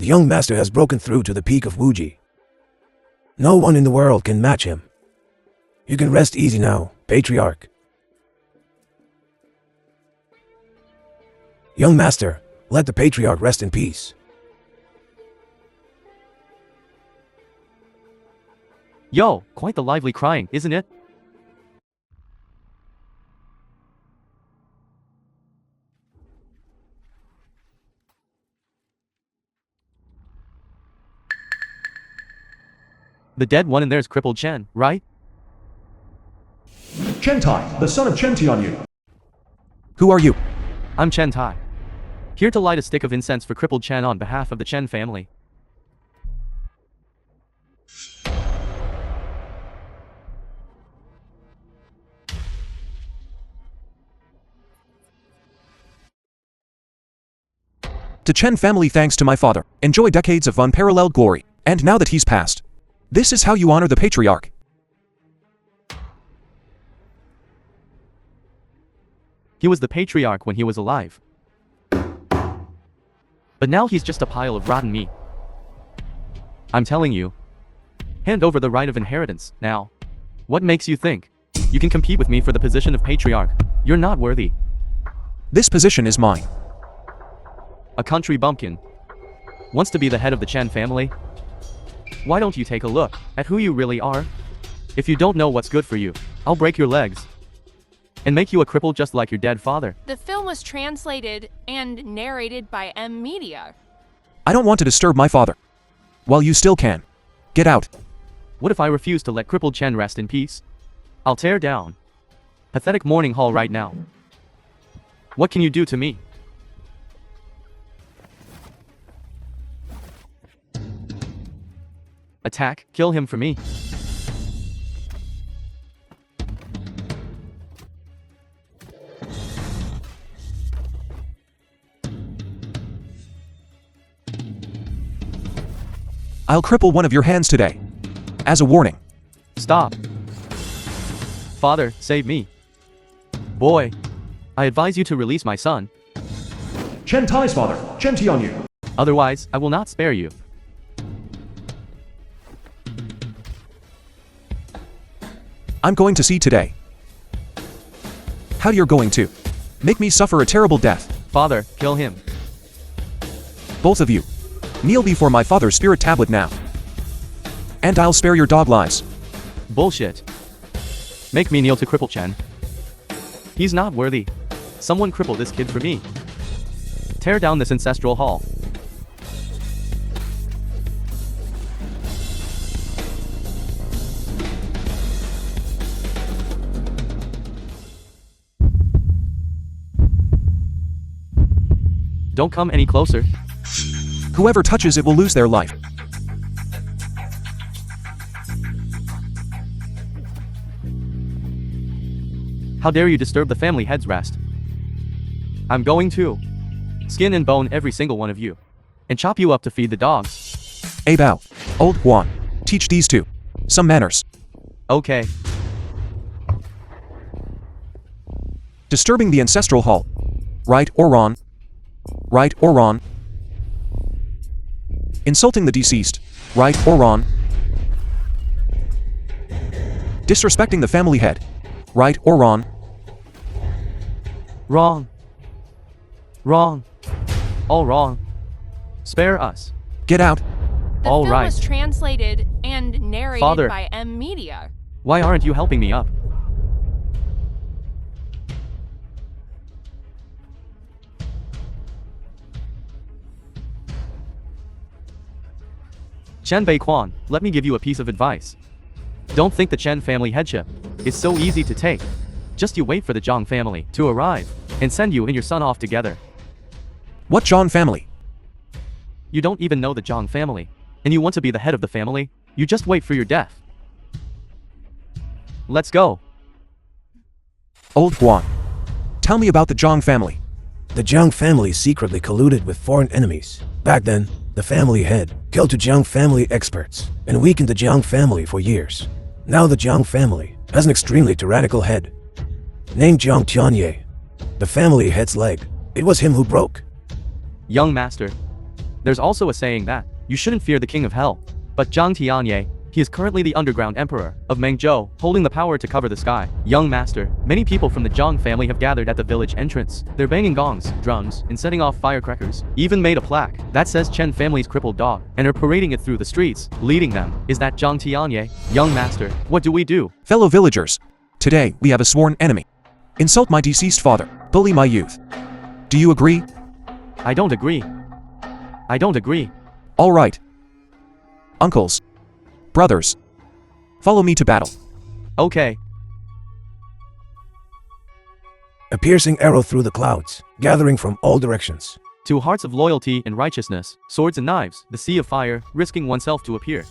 The young master has broken through to the peak of Wuji. No one in the world can match him. You can rest easy now, Patriarch. Young master, let the Patriarch rest in peace. Yo, quite the lively crying, isn't it? The dead one in there is crippled Chen, right? Chen Tai, the son of Chen Tianyu. Who are you? I'm Chen Tai. Here to light a stick of incense for crippled Chen on behalf of the Chen family. To Chen family, thanks to my father. Enjoy decades of unparalleled glory. And now that he's passed, this is how you honor the Patriarch. He was the Patriarch when he was alive. But now he's just a pile of rotten meat. I'm telling you. Hand over the right of inheritance, now. What makes you think you can compete with me for the position of Patriarch? You're not worthy. This position is mine. A country bumpkin wants to be the head of the Chen family? Why don't you take a look at who you really are? If you don't know what's good for you, I'll break your legs and make you a cripple just like your dead father. The film was translated and narrated by M Media. I don't want to disturb my father. While you still can. Get out. What if I refuse to let crippled Chen rest in peace? I'll tear down pathetic mourning hall right now. What can you do to me? Attack, kill him for me. I'll cripple one of your hands today. As a warning. Stop. Father, save me. Boy, I advise you to release my son. Chen Tai's father, Chen Tianyu. Otherwise, I will not spare you. I'm going to see today how you're going to make me suffer a terrible death. Father, kill him. Both of you. Kneel before my father's spirit tablet now. And I'll spare your dog lives. Bullshit. Make me kneel to cripple Chen. He's not worthy. Someone cripple this kid for me. Tear down this ancestral hall. Don't come any closer. Whoever touches it will lose their life. How dare you disturb the family head's rest? I'm going to skin and bone every single one of you and chop you up to feed the dogs. Bao, old Juan, teach these two some manners. Okay. Disturbing the ancestral hall. Right or wrong? Right or wrong? Insulting the deceased. Right or wrong? Disrespecting the family head. Right or wrong? Wrong. Wrong. All wrong. Spare us. Get out. The All film right. was translated and narrated Father. by M Media. Why aren't you helping me up? Chen Beiquan, let me give you a piece of advice. Don't think the Chen family headship is so easy to take. Just you wait for the Jiang family to arrive and send you and your son off together. What John family? You don't even know the Jiang family, and you want to be the head of the family? You just wait for your death. Let's go. Old Juan. Tell me about the Zhang family. The Jiang family secretly colluded with foreign enemies. Back then, the family head killed two Jiang family experts and weakened the Jiang family for years. Now the Jiang family has an extremely tyrannical head named Jiang Tianye. The family head's leg, it was him who broke. Young master, There's also a saying that you shouldn't fear the king of hell. But Jiang Tianye, he is currently the underground emperor of Mengzhou, holding the power to cover the sky. Young master, many people from the Jiang family have gathered at the village entrance. They're banging gongs, drums, and setting off firecrackers. Even made a plaque that says Chen family's crippled dog, and are parading it through the streets. Leading them is that Jiang Tianye. Young master, what do we do? Fellow villagers, today we have a sworn enemy. Insult my deceased father, bully my youth. Do you agree? I don't agree. I don't agree. All right. Uncles, brothers, follow me to battle. Okay. A piercing arrow through the clouds, gathering from all directions. Two hearts of loyalty and righteousness, swords and knives, the sea of fire, risking oneself to appear.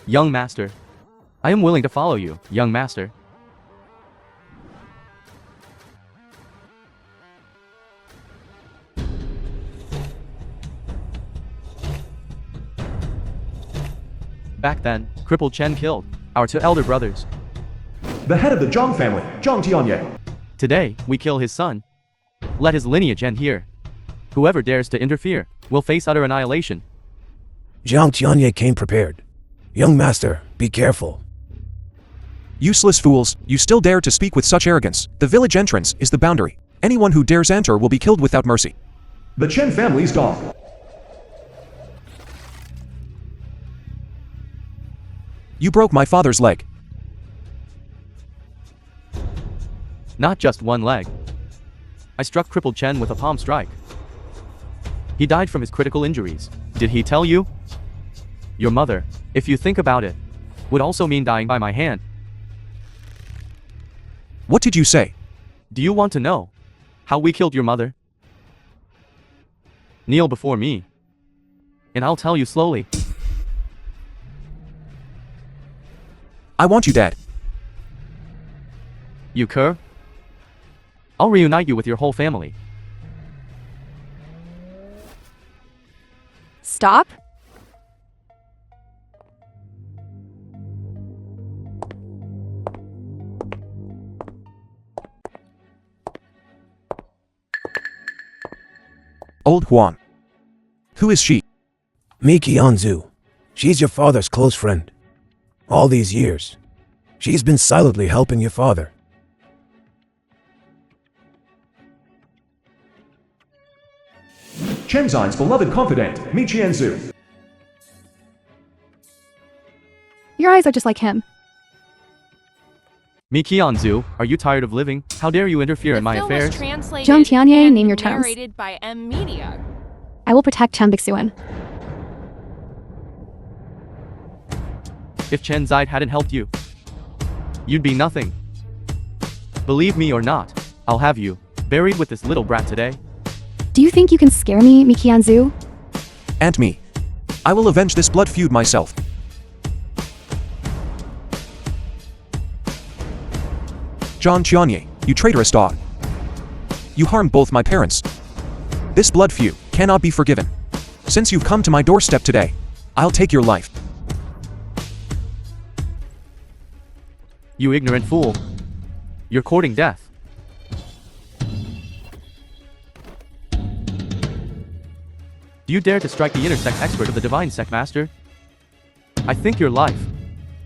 Young master, I am willing to follow you, young master. Back then, crippled Chen killed our two elder brothers. The head of the Jiang family, Jiang Tianye. Today, we kill his son. Let his lineage end here. Whoever dares to interfere will face utter annihilation. Jiang Tianye came prepared. Young master, be careful. Useless fools, you still dare to speak with such arrogance. The village entrance is the boundary. Anyone who dares enter will be killed without mercy. The Chen family's dog. You broke my father's leg. Not just one leg. I struck crippled Chen with a palm strike. He died from his critical injuries. Did he tell you? Your mother, if you think about it, would also mean dying by my hand. What did you say? Do you want to know how we killed your mother? Kneel before me, and I'll tell you slowly. I want you dead. You cur? I'll reunite you with your whole family. Stop. Old Huan. Who is she? Mi Qianzu. She's your father's close friend. All these years, she's been silently helping your father. Chen Zai's beloved confidant, Mi Qianzu. Your eyes are just like him. Mi Qianzu, are you tired of living? How dare you interfere in my affairs? Jiang Tianye, name your terms. Narrated by M Media. I will protect Chen Bixuan. If Chen Zai hadn't helped you, you'd be nothing. Believe me or not, I'll have you buried with this little brat today. Do you think you can scare me, Mi Qianzu? And me. I will avenge this blood feud myself. Jiang Tianye, you traitorous dog. You harmed both my parents. This blood feud cannot be forgiven. Since you've come to my doorstep today, I'll take your life. You ignorant fool. You're courting death. Do you dare to strike the intersect expert of the divine sect master? I think your life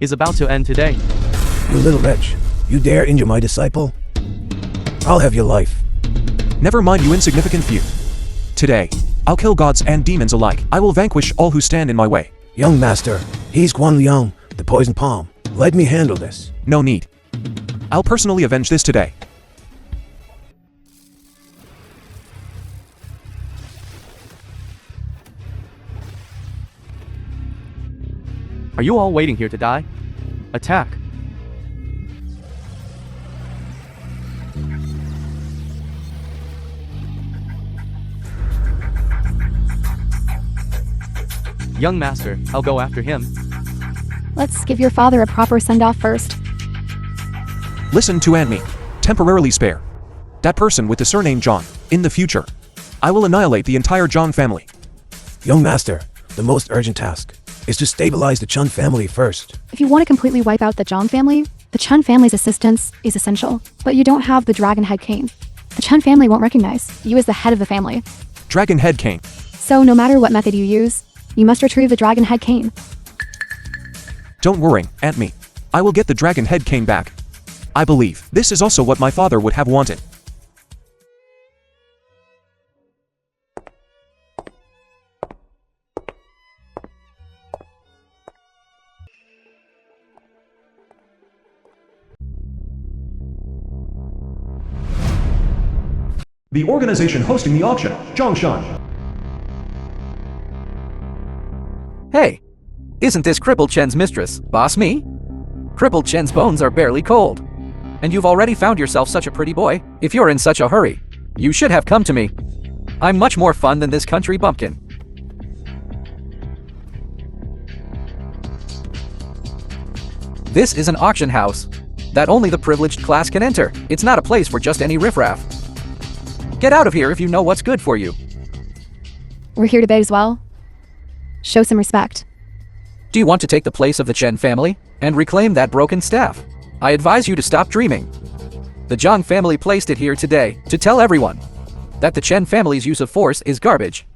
is about to end today. You little wretch. You dare injure my disciple? I'll have your life. Never mind, you insignificant few. Today, I'll kill gods and demons alike. I will vanquish all who stand in my way. Young master, he's Guan Liang, the poison palm. Let me handle this. No need. I'll personally avenge this today. Are you all waiting here to die? Attack. Young master, I'll go after him. Let's give your father a proper send-off first. Listen to and me. Temporarily spare. That person with the surname Jiang. In the future, I will annihilate the entire Jiang family. Young master, the most urgent task is to stabilize the Chun family first. If you want to completely wipe out the Zhang family, the Chun family's assistance is essential. But you don't have the dragon head cane. The Chun family won't recognize you as the head of the family. Dragon head cane. So no matter what method you use, you must retrieve the dragon head cane. Don't worry, Aunt Me. I will get the dragon head cane back. I believe this is also what my father would have wanted. The organization hosting the auction, Zhongshan. Hey, isn't this Crippled Chen's mistress, Boss Me? Crippled Chen's bones are barely cold. And you've already found yourself such a pretty boy. If you're in such a hurry, you should have come to me. I'm much more fun than this country bumpkin. This is an auction house that only the privileged class can enter. It's not a place for just any riffraff. Get out of here if you know what's good for you. We're here to bid as well. Show some respect. Do you want to take the place of the Chen family and reclaim that broken staff? I advise you to stop dreaming. The Jiang family placed it here today to tell everyone that the Chen family's use of force is garbage.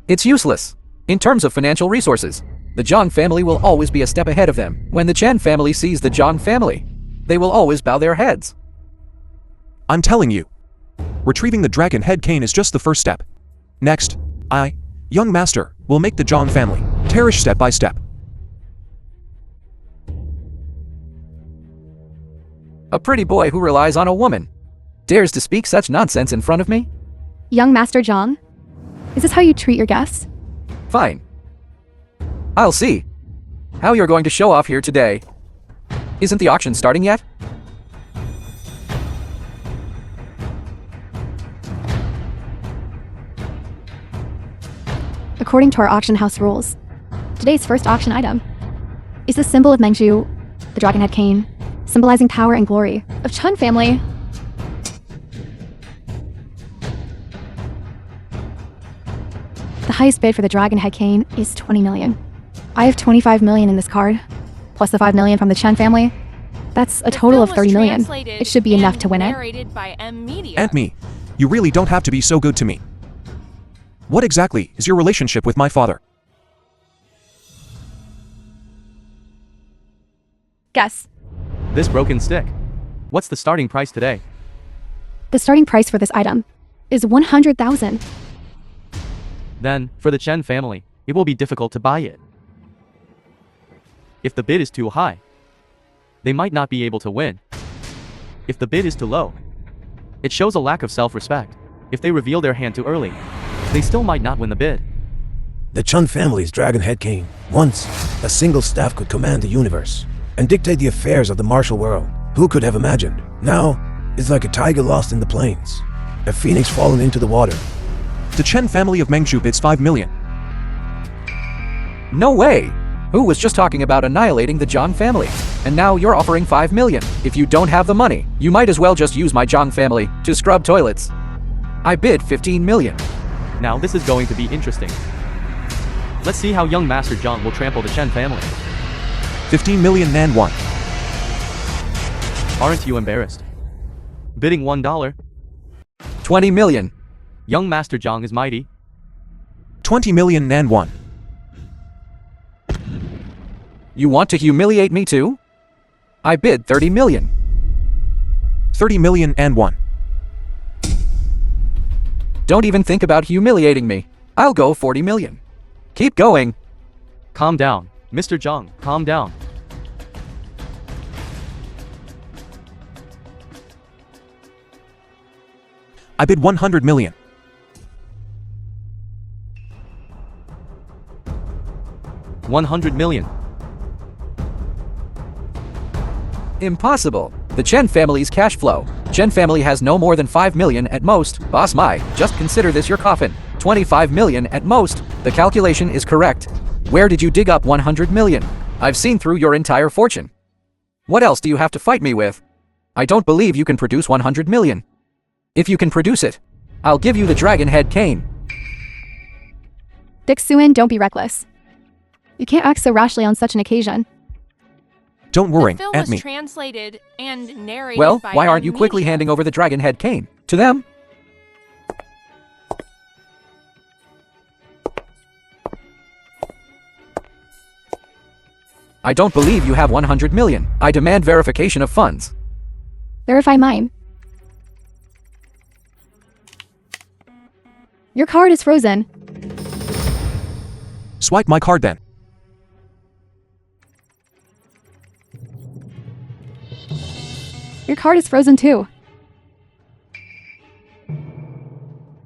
It's useless. In terms of financial resources, the Jiang family will always be a step ahead of them. When the Chen family sees the Jiang family, they will always bow their heads. I'm telling you, retrieving the dragon head cane is just the first step. Next, I, young master, will make the Jiang family perish step by step. A pretty boy who relies on a woman dares to speak such nonsense in front of me? Young Master Jiang, is this how you treat your guests? Fine. I'll see how you're going to show off here today. Isn't the auction starting yet? According to our auction house rules, today's first auction item is the symbol of Mengzhu, the dragon head cane, symbolizing power and glory of Chun family. The highest bid for the dragon head cane is 20 million. I have 25 million in this card, plus the 5 million from the Chen family. That's a total of 30 million. It should be enough to win it. Aunt Me, you really don't have to be so good to me. What exactly is your relationship with my father? Guess. This broken stick. What's the starting price today? The starting price for this item is 100,000. Then, for the Chen family, it will be difficult to buy it. If the bid is too high, they might not be able to win. If the bid is too low, it shows a lack of self-respect. If they reveal their hand too early, they still might not win the bid. The Chun family's dragon head cane. Once, a single staff could command the universe and dictate the affairs of the martial world. Who could have imagined? Now, it's like a tiger lost in the plains, a phoenix fallen into the water. The Chen family of Mengzhu bids 5 million. No way! Who was just talking about annihilating the Jiang family? And now you're offering 5 million. If you don't have the money, you might as well just use my Jiang family to scrub toilets. I bid 15 million. Now this is going to be interesting. Let's see how young Master Jiang will trample the Chen family. 15 million Nan 1. Aren't you embarrassed? Bidding $1. 20 million. Young Master Jiang is mighty. 20 million Nan 1. You want to humiliate me too? I bid 30 million. 30 million and 1. Don't even think about humiliating me. I'll go 40 million. Keep going. Calm down, Mr. Jiang, calm down. I bid 100 million. $100 million. Impossible. The Chen family's cash flow. Chen family has no more than 5 million at most. Boss my, just consider this your coffin. 25 million at most. The calculation is correct. Where did you dig up 100 million? I've seen through your entire fortune. What else do you have to fight me with? I don't believe you can produce 100 million. If you can produce it, I'll give you the dragon head cane. Dick Suin, don't be reckless. You can't act so rashly on such an occasion. Don't worry, The film Aunt was me. translated and narrated Well, by why aren't you N quickly Media. handing over the dragon head cane to them? I don't believe you have 100 million. I demand verification of funds. Verify mine. Your card is frozen. Swipe my card then. Your card is frozen too.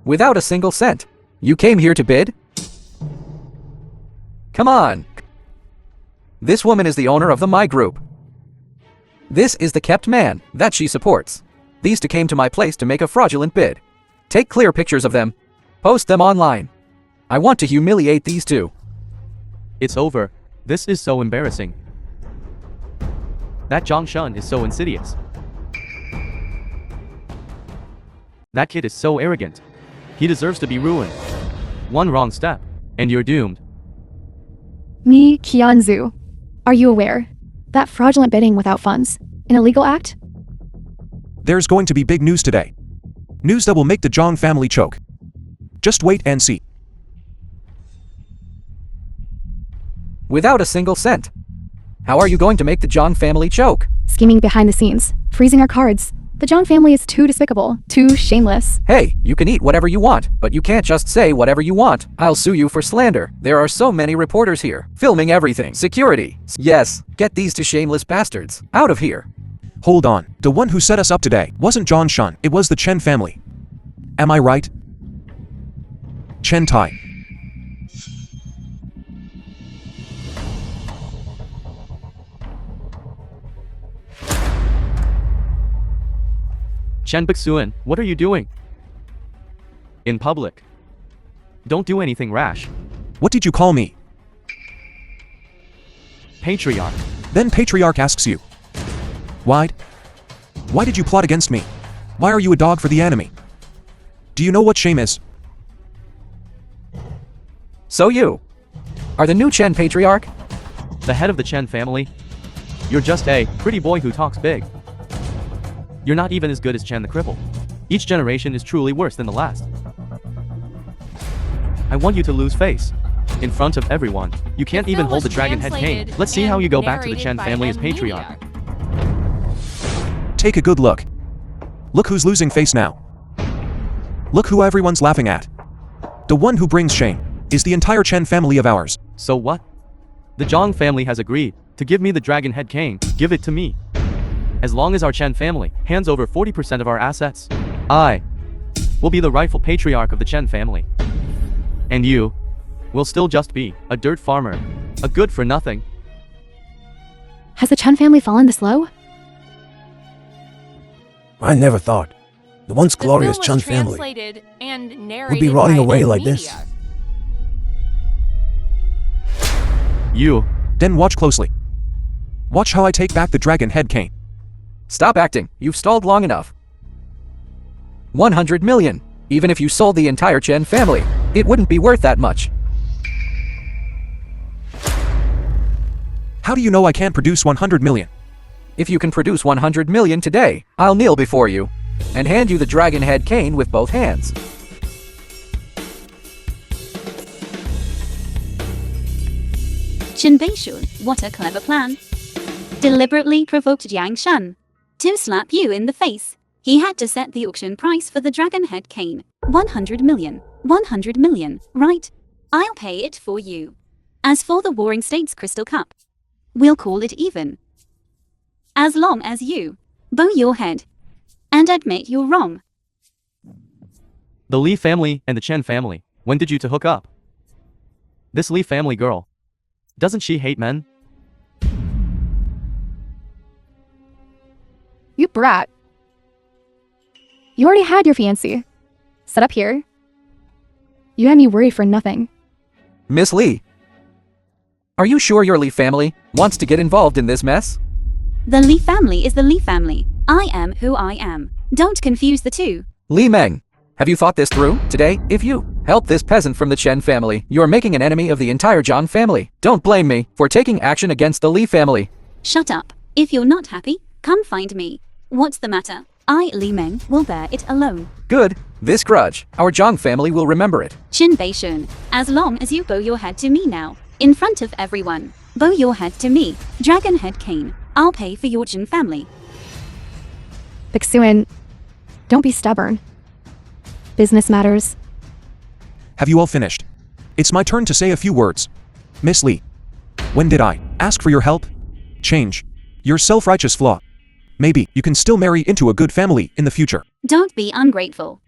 Without a single cent. You came here to bid? Come on. This woman is the owner of the My Group. This is the kept man that she supports. These two came to my place to make a fraudulent bid. Take clear pictures of them. Post them online. I want to humiliate these two. It's over. This is so embarrassing. That Jiang Shun is so insidious. That kid is so arrogant. He deserves to be ruined. One wrong step, and you're doomed. Me, Qianzu. Are you aware? That fraudulent bidding without funds, an illegal act? There's going to be big news today. News that will make the Jiang family choke. Just wait and see. Without a single cent. How are you going to make the Jiang family choke? Scheming behind the scenes, freezing our cards. The Jiang family is too despicable, too shameless. Hey, you can eat whatever you want, but you can't just say whatever you want. I'll sue you for slander. There are so many reporters here, filming everything. Security. Yes, get these two shameless bastards out of here. Hold on. The one who set us up today wasn't Jiang Shun, it was the Chen family. Am I right? Chen Tai. Chen Bixuan, what are you doing? In public. Don't do anything rash. What did you call me? Patriarch. Then Patriarch asks you. Why did you plot against me? Why are you a dog for the enemy? Do you know what shame is? So you are the new Chen Patriarch? The head of the Chen family? You're just a pretty boy who talks big. You're not even as good as Chen the Cripple. Each generation is truly worse than the last. I want you to lose face. In front of everyone. You can't even hold the dragon head cane. Let's see how you go back to the Chen family as patriarch. Take a good look. Look who's losing face now. Look who everyone's laughing at. The one who brings shame is the entire Chen family of ours. So what? The Jiang family has agreed to give me the dragon head cane. Give it to me. As long as our Chen family hands over 40% of our assets, I will be the rightful patriarch of the Chen family. And you will still just be a dirt farmer, a good for nothing. Has the Chen family fallen this low? I never thought the once The glorious film was Chun family translated and would be narrated rotting by away N like this. Media. You, Then watch closely. Watch how I take back the dragon head cane. Stop acting. You've stalled long enough. 100 million. Even if you sold the entire Chen family, it wouldn't be worth that much. How do you know I can't produce 100 million? If you can produce 100 million today, I'll kneel before you and hand you the dragon head cane with both hands. Chen Beishun, what a clever plan. Deliberately provoked Jiang Shun to slap you in the face. He had to set the auction price for the dragon head cane. 100 million. 100 million, right? I'll pay it for you. As for the Warring States Crystal Cup, we'll call it even. As long as you bow your head and admit you're wrong. the Li family and the Chen family, when did you two hook up? This Li family girl. Doesn't she hate men? You brat. You already had your fiancée. Set up here. You had me worried for nothing. Miss Li, are you sure your Li family wants to get involved in this mess? The Li family is the Li family. I am who I am. Don't confuse the two. Li Meng, have you thought this through? Today, if you help this peasant from the Chen family, you're making an enemy of the entire Jiang family. Don't blame me for taking action against the Li family. Shut up. If you're not happy, come find me. What's the matter? I, Li Meng, will bear it alone. Good. This grudge, our Jiang family will remember it. Qin Beishun, as long as you bow your head to me now, in front of everyone. Bow your head to me, Dragon Head Cain. I'll pay for your Qin family. Bixuan, don't be stubborn. Business matters. Have you all finished? It's my turn to say a few words. Miss Li, when did I ask for your help? Change your self-righteous flaw. Maybe you can still marry into a good family in the future. Don't be ungrateful.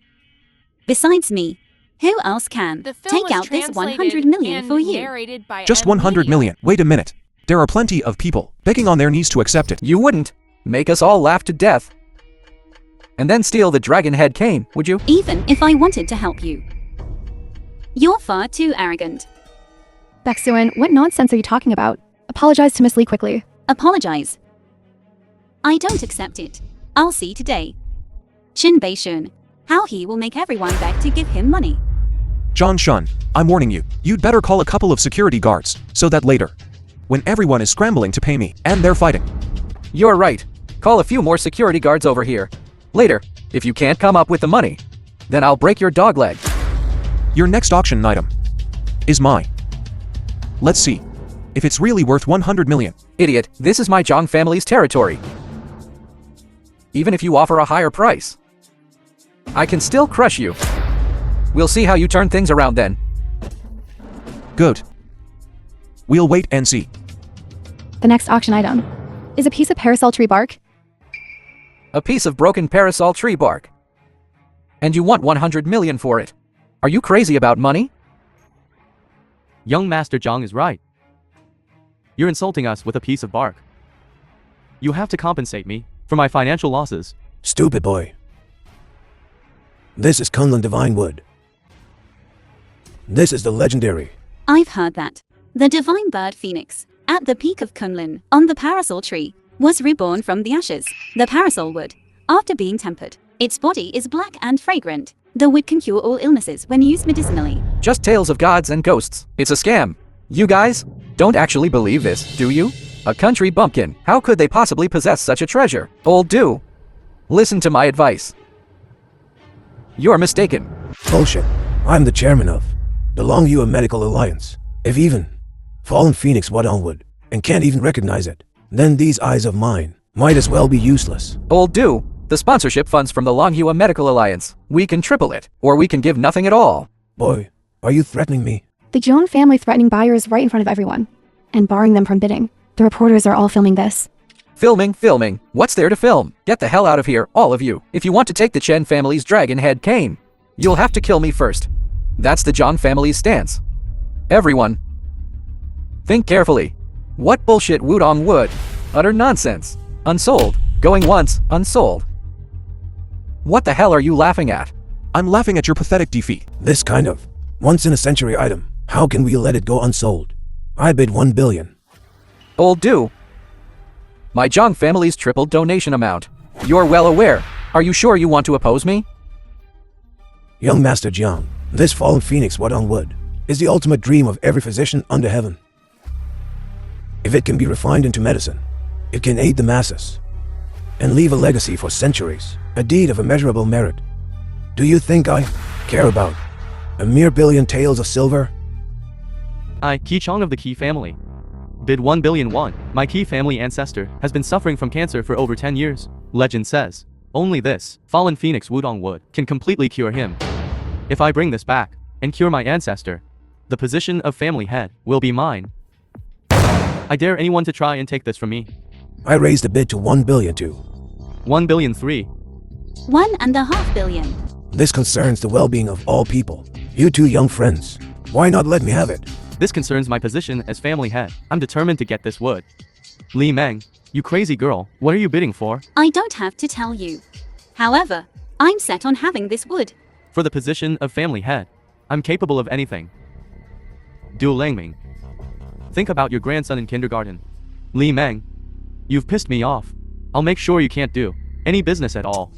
Besides me, who else can The film take was out this translated 100 million and for you? narrated by Just M. 100 Media. million. Wait a minute. There are plenty of people begging on their knees to accept it. You wouldn't make us all laugh to death and then steal the Dragon Head Cain, would you? Even if I wanted to help you. You're far too arrogant. Bixuan, what nonsense are you talking about? Apologize to Miss Li quickly. Apologize. I don't accept it. I'll see today. Qin Beishun, how he will make everyone beg to give him money. John Shun, I'm warning you. You'd better call a couple of security guards so that later, when everyone is scrambling to pay me and they're fighting. You're right. Call a few more security guards over here. Later, if you can't come up with the money, then I'll break your dog leg. Your next auction item is mine. Let's see if it's really worth 100 million. Idiot, this is my Jiang family's territory. Even if you offer a higher price, I can still crush you. We'll see how you turn things around then. Good. We'll wait and see. The next auction item is a piece of parasol tree bark. A piece of broken parasol tree bark. And you want 100 million for it. Are you crazy about money? Young Master Jiang is right. You're insulting us with a piece of bark. You have to compensate me for my financial losses. Stupid boy. This is Kunlun Divine Wood. This is the legendary. I've heard that. The divine bird phoenix, at the peak of Kunlun, on the parasol tree, was reborn from the ashes, the parasol wood, after being tempered. Its body is black and fragrant. The wood can cure all illnesses when used medicinally. Just tales of gods and ghosts. It's a scam. You guys don't actually believe this, do you? A country bumpkin. How could they possibly possess such a treasure? Old do. Listen to my advice. You're mistaken. Bullshit. I'm the chairman of the Longhua Medical Alliance. If even Fallen Phoenix what onward and can't even recognize it, then these eyes of mine might as well be useless. Old do. The sponsorship funds from the Longhua Medical Alliance. We can triple it, or we can give nothing at all. Boy, are you threatening me? The Joan family threatening buyers right in front of everyone and barring them from bidding. The reporters are all filming this. Filming. What's there to film? Get the hell out of here, all of you. If you want to take the Chen family's Dragon Head Cain, you'll have to kill me first. That's the Jiang family's stance. Everyone, think carefully. What bullshit Wudong wood? Utter nonsense. Unsold. Going once, unsold. What the hell are you laughing at? I'm laughing at your pathetic defeat. This kind of once-in-a-century item, how can we let it go unsold? I bid 1 billion. Old do. My Jiang family's tripled donation amount. You're well aware. Are you sure you want to oppose me? Young Master Jiang, this fallen phoenix what on wood is the ultimate dream of every physician under heaven. If it can be refined into medicine, it can aid the masses and leave a legacy for centuries, a deed of immeasurable merit. Do you think I care about a mere billion taels of silver? I, Qi Chong of the Qi family, bid 1 billion won. My Qi family ancestor has been suffering from cancer for over 10 years. Legend says, only this fallen phoenix Wudong wood can completely cure him. If I bring this back and cure my ancestor, the position of family head will be mine. I dare anyone to try and take this from me. I raised the bid to 1 billion to 1 billion 3. 1.5 billion. This concerns the well-being of all people. You two young friends, why not let me have it? This concerns my position as family head. I'm determined to get this wood. Li Meng, you crazy girl, what are you bidding for? I don't have to tell you. However, I'm set on having this wood. For the position of family head, I'm capable of anything. Du Langming, think about your grandson in kindergarten. Li Meng, you've pissed me off. I'll make sure you can't do any business at all.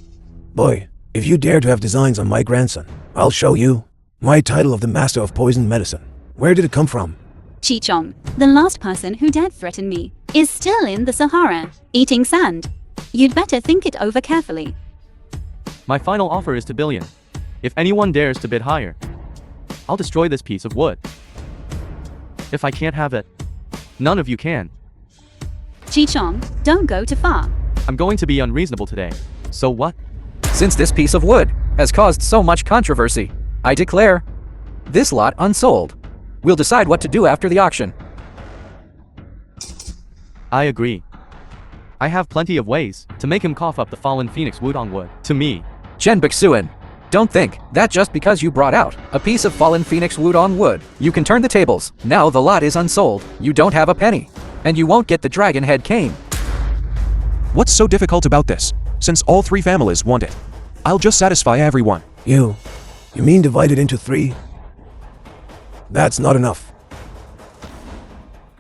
Boy, If you dare to have designs on my grandson, I'll show you. My title of the Master of Poison Medicine. Where did it come from? Chichong, the last person who dared threaten me, is still in the Sahara, eating sand. You'd better think it over carefully. My final offer is 2 billion. If anyone dares to bid higher, I'll destroy this piece of wood. If I can't have it, none of you can. Chichong, don't go too far. I'm going to be unreasonable today. So what? Since this piece of wood has caused so much controversy, I declare this lot unsold. We'll decide what to do after the auction. I agree. I have plenty of ways to make him cough up the fallen phoenix wudong wood to me. Chen Bixuan, don't think that just because you brought out a piece of fallen phoenix wudong wood, you can turn the tables. Now the lot is unsold, you don't have a penny, and you won't get the dragon head cane. What's so difficult about this? Since all 3 families want it, I'll just satisfy everyone. You mean divide it into 3? That's not enough.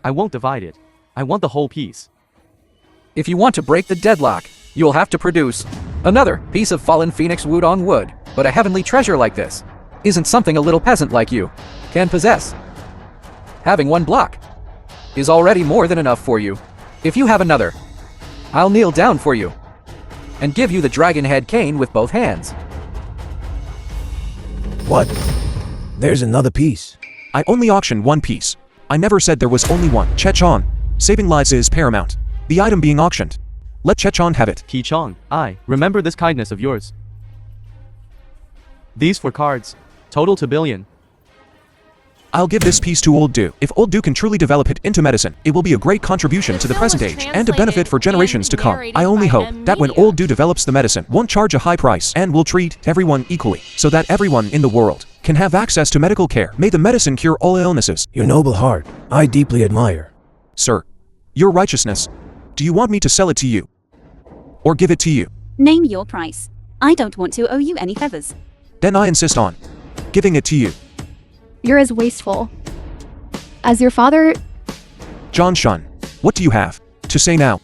I won't divide it. I want the whole piece. If you want to break the deadlock, you'll have to produce another piece of fallen phoenix wudong wood. But a heavenly treasure like this isn't something a little peasant like you can possess. Having 1 block is already more than enough for you. If you have another, I'll kneel down for you and give you the dragon head cane with both hands. What? There's another piece. I only auctioned 1 piece. I never said there was only one. Chechon, saving lives is paramount. The item being auctioned. Let Chechon have it. Ki Chong, I remember this kindness of yours. These 4 cards, total 2 billion. I'll give this piece to Old Do. If Old Do can truly develop it into medicine, it will be a great contribution to the present age and a benefit for generations to come. I only hope that when Old Do develops the medicine, won't charge a high price and will treat everyone equally, so that everyone in the world can have access to medical care. May the medicine cure all illnesses. Your noble heart, I deeply admire. Sir, your righteousness. Do you want me to sell it to you? Or give it to you? Name your price. I don't want to owe you any favors. Then I insist on giving it to you. You're as wasteful as your father. John Shun, what do you have to say now?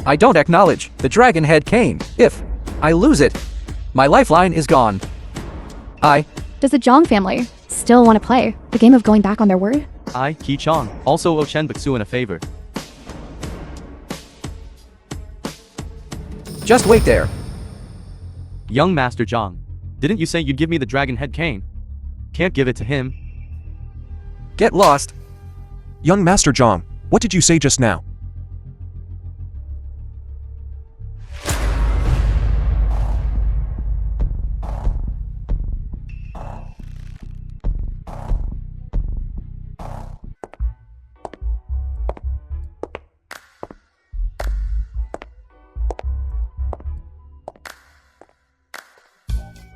I don't acknowledge the dragon head cane. If I lose it, my lifeline is gone. Does the Jiang family still want to play the game of going back on their word? I, Ki Chong, also owe Chen Bixuan a favor. Just wait there. Young Master Jiang, didn't you say you'd give me the dragon head cane? Can't give it to him. Get lost. Young Master Zhang, what did you say just now?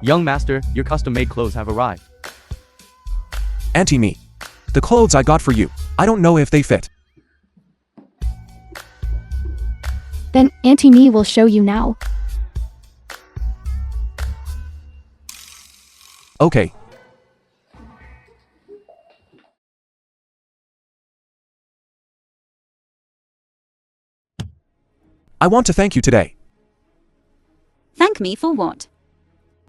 Young Master, your custom-made clothes have arrived. Auntie Me. The clothes I got for you, I don't know if they fit. Then Auntie Me will show you now. Okay. I want to thank you today. Thank me for what?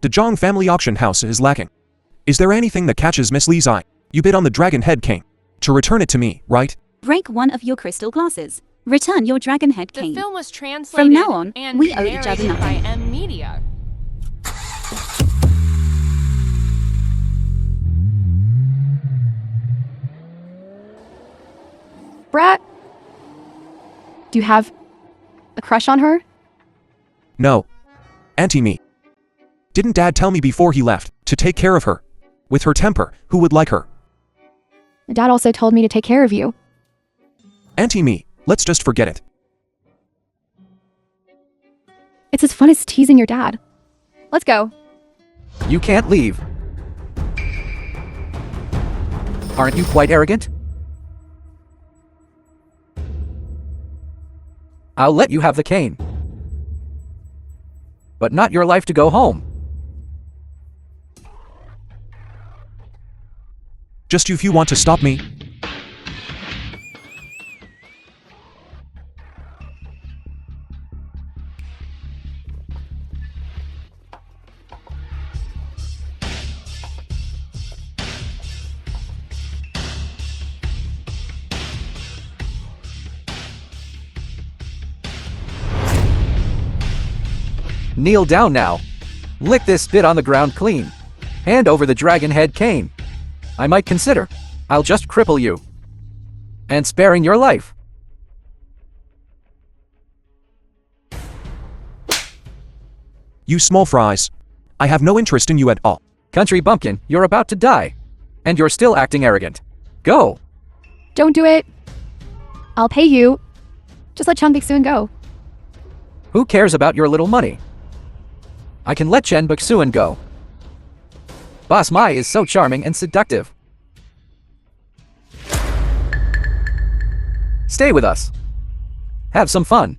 The Zhang family auction house is lacking. Is there anything that catches Miss Lee's eye? You bid on the dragon head cane. To return it to me, right? Break one of your crystal glasses. Return your dragon head The cane. film was translated From now on, and we owe each other narrated by nothing. M Media. Brat, do you have a crush on her? No. Auntie Me. Didn't Dad tell me before he left to take care of her? With her temper, who would like her? Dad also told me to take care of you. Auntie Me, let's just forget it. It's as fun as teasing your dad. Let's go. You can't leave. Aren't you quite arrogant? I'll let you have the cane. But not your life to go home. Just you if you want to stop me. Kneel down now. Lick this spit on the ground clean. Hand over the dragon head cane. I might consider. I'll just cripple you. And sparing your life. You small fries. I have no interest in you at all. Country bumpkin, you're about to die. And you're still acting arrogant. Go. Don't do it. I'll pay you. Just let Chen Bixuan go. Who cares about your little money? I can let Chen Bixuan go. Boss Mai is so charming and seductive. Stay with us. Have some fun.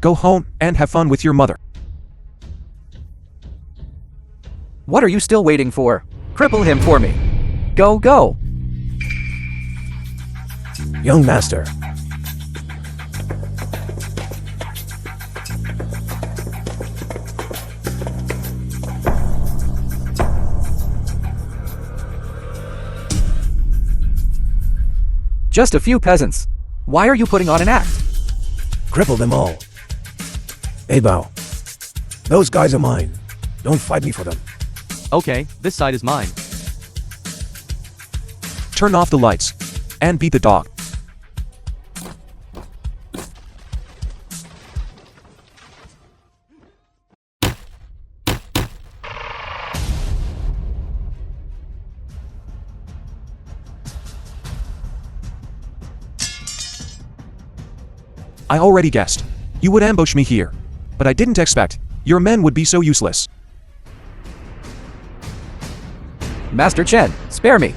Go home and have fun with your mother. What are you still waiting for? Cripple him for me. Go, go. Young master. Just a few peasants. Why are you putting on an act? Cripple them all. Bao. Those guys are mine. Don't fight me for them. Okay, this side is mine. Turn off the lights. And beat the dog. I already guessed. You would ambush me here. But I didn't expect your men would be so useless. Master Chen, spare me.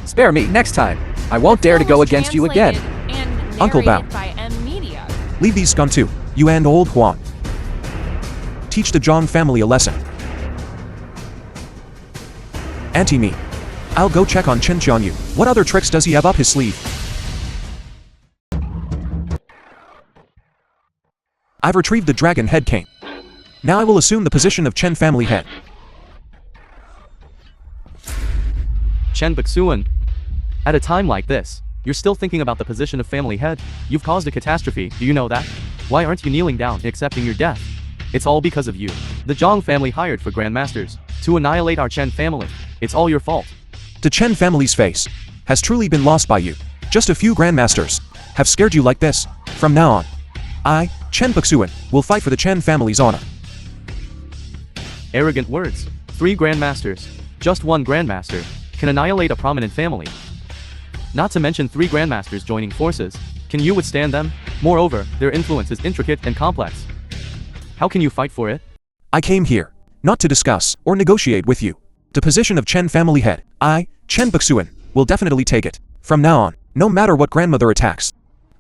Spare me next time. I won't dare to go against you again. Uncle Bao. Leave these scum too, you and old Huan. Teach the Jiang family a lesson. Auntie me. I'll go check on Chen Xianyu. What other tricks does he have up his sleeve? I've retrieved the dragon head cane. Now I will assume the position of Chen family head. Chen Bixuan. At a time like this, you're still thinking about the position of family head. You've caused a catastrophe, do you know that? Why aren't you kneeling down and accepting your death? It's all because of you. The Jiang family hired for grandmasters to annihilate our Chen family. It's all your fault. The Chen family's face has truly been lost by you. Just a few grandmasters have scared you like this. From now on, I, Chen Bixuan, will fight for the Chen family's honor. Arrogant words. 3 grandmasters, just 1 grandmaster, can annihilate a prominent family. Not to mention 3 grandmasters joining forces. Can you withstand them? Moreover, their influence is intricate and complex. How can you fight for it? I came here, not to discuss or negotiate with you. The position of Chen family head, I, Chen Bixuan, will definitely take it. From now on, no matter what grandmother attacks,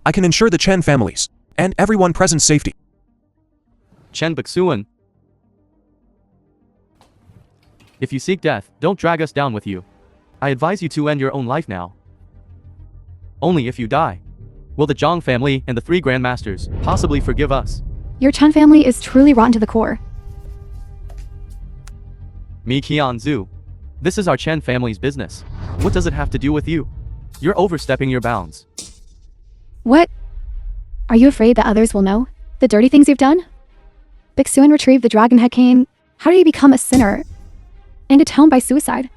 I can ensure the Chen families and everyone present's safety. Chen Bixuan. If you seek death, don't drag us down with you. I advise you to end your own life now. Only if you die will the Jiang family and the 3 grandmasters possibly forgive us. Your Chen family is truly rotten to the core. Mi Qian Zhu. This is our Chen family's business. What does it have to do with you? You're overstepping your bounds. What? Are you afraid that others will know the dirty things you've done? Bixuan retrieved the dragon head cane. How did he become a sinner and atone by suicide?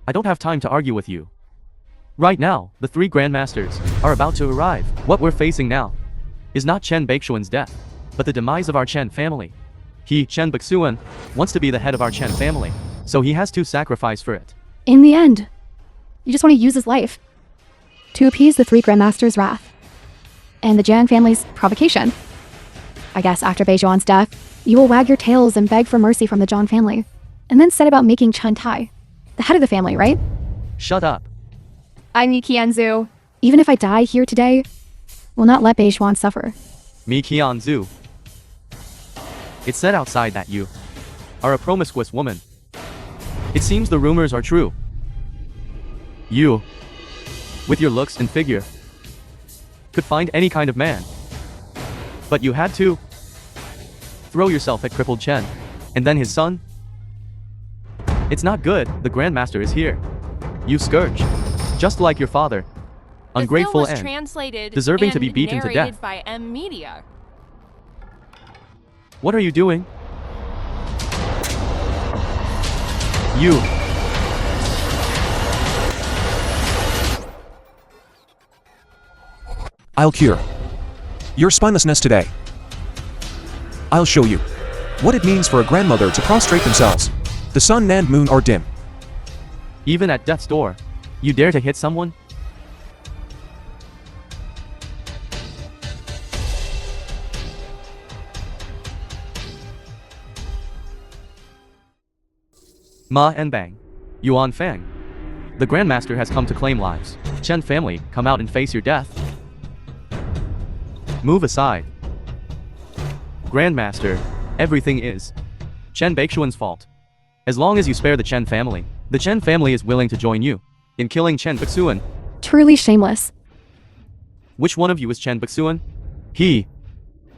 I don't have time to argue with you. Right now, the 3 grandmasters are about to arrive. What we're facing now is not Chen Bixuan's death, but the demise of our Chen family. He, Chen Bixuan, wants to be the head of our Chen family, so he has to sacrifice for it. In the end, you just want to use his life to appease the 3 grandmasters' wrath and the Jiang family's provocation. I guess after Beizhuan's death, you will wag your tails and beg for mercy from the Jiang family, and then set about making Chen Tai the head of the family, right? Shut up. I'm Mi Qianzu. Even if I die here today, will not let Beizhuan suffer. Mi Qian Zhu. It's said outside that you are a promiscuous woman. It seems the rumors are true. You, with your looks and figure, could find any kind of man. But you had to throw yourself at crippled Chen, and then his son. It's not good. The Grandmaster is here. You scourge, just like your father. ungrateful the film was and translated deserving to be and beaten to narrated death. by M Media. What are you doing? You. I'll cure your spinelessness today. I'll show you what it means for a grandmother to prostrate themselves. The sun and moon are dim. Even at death's door, you dare to hit someone? Ma and Bang. Yuan Fang. The Grandmaster has come to claim lives. Chen family, come out and face your death. Move aside. Grandmaster, everything is Chen Baixuan's fault. As long as you spare the Chen family is willing to join you in killing Chen Baixuan. Truly shameless. Which one of you is Chen Baixuan?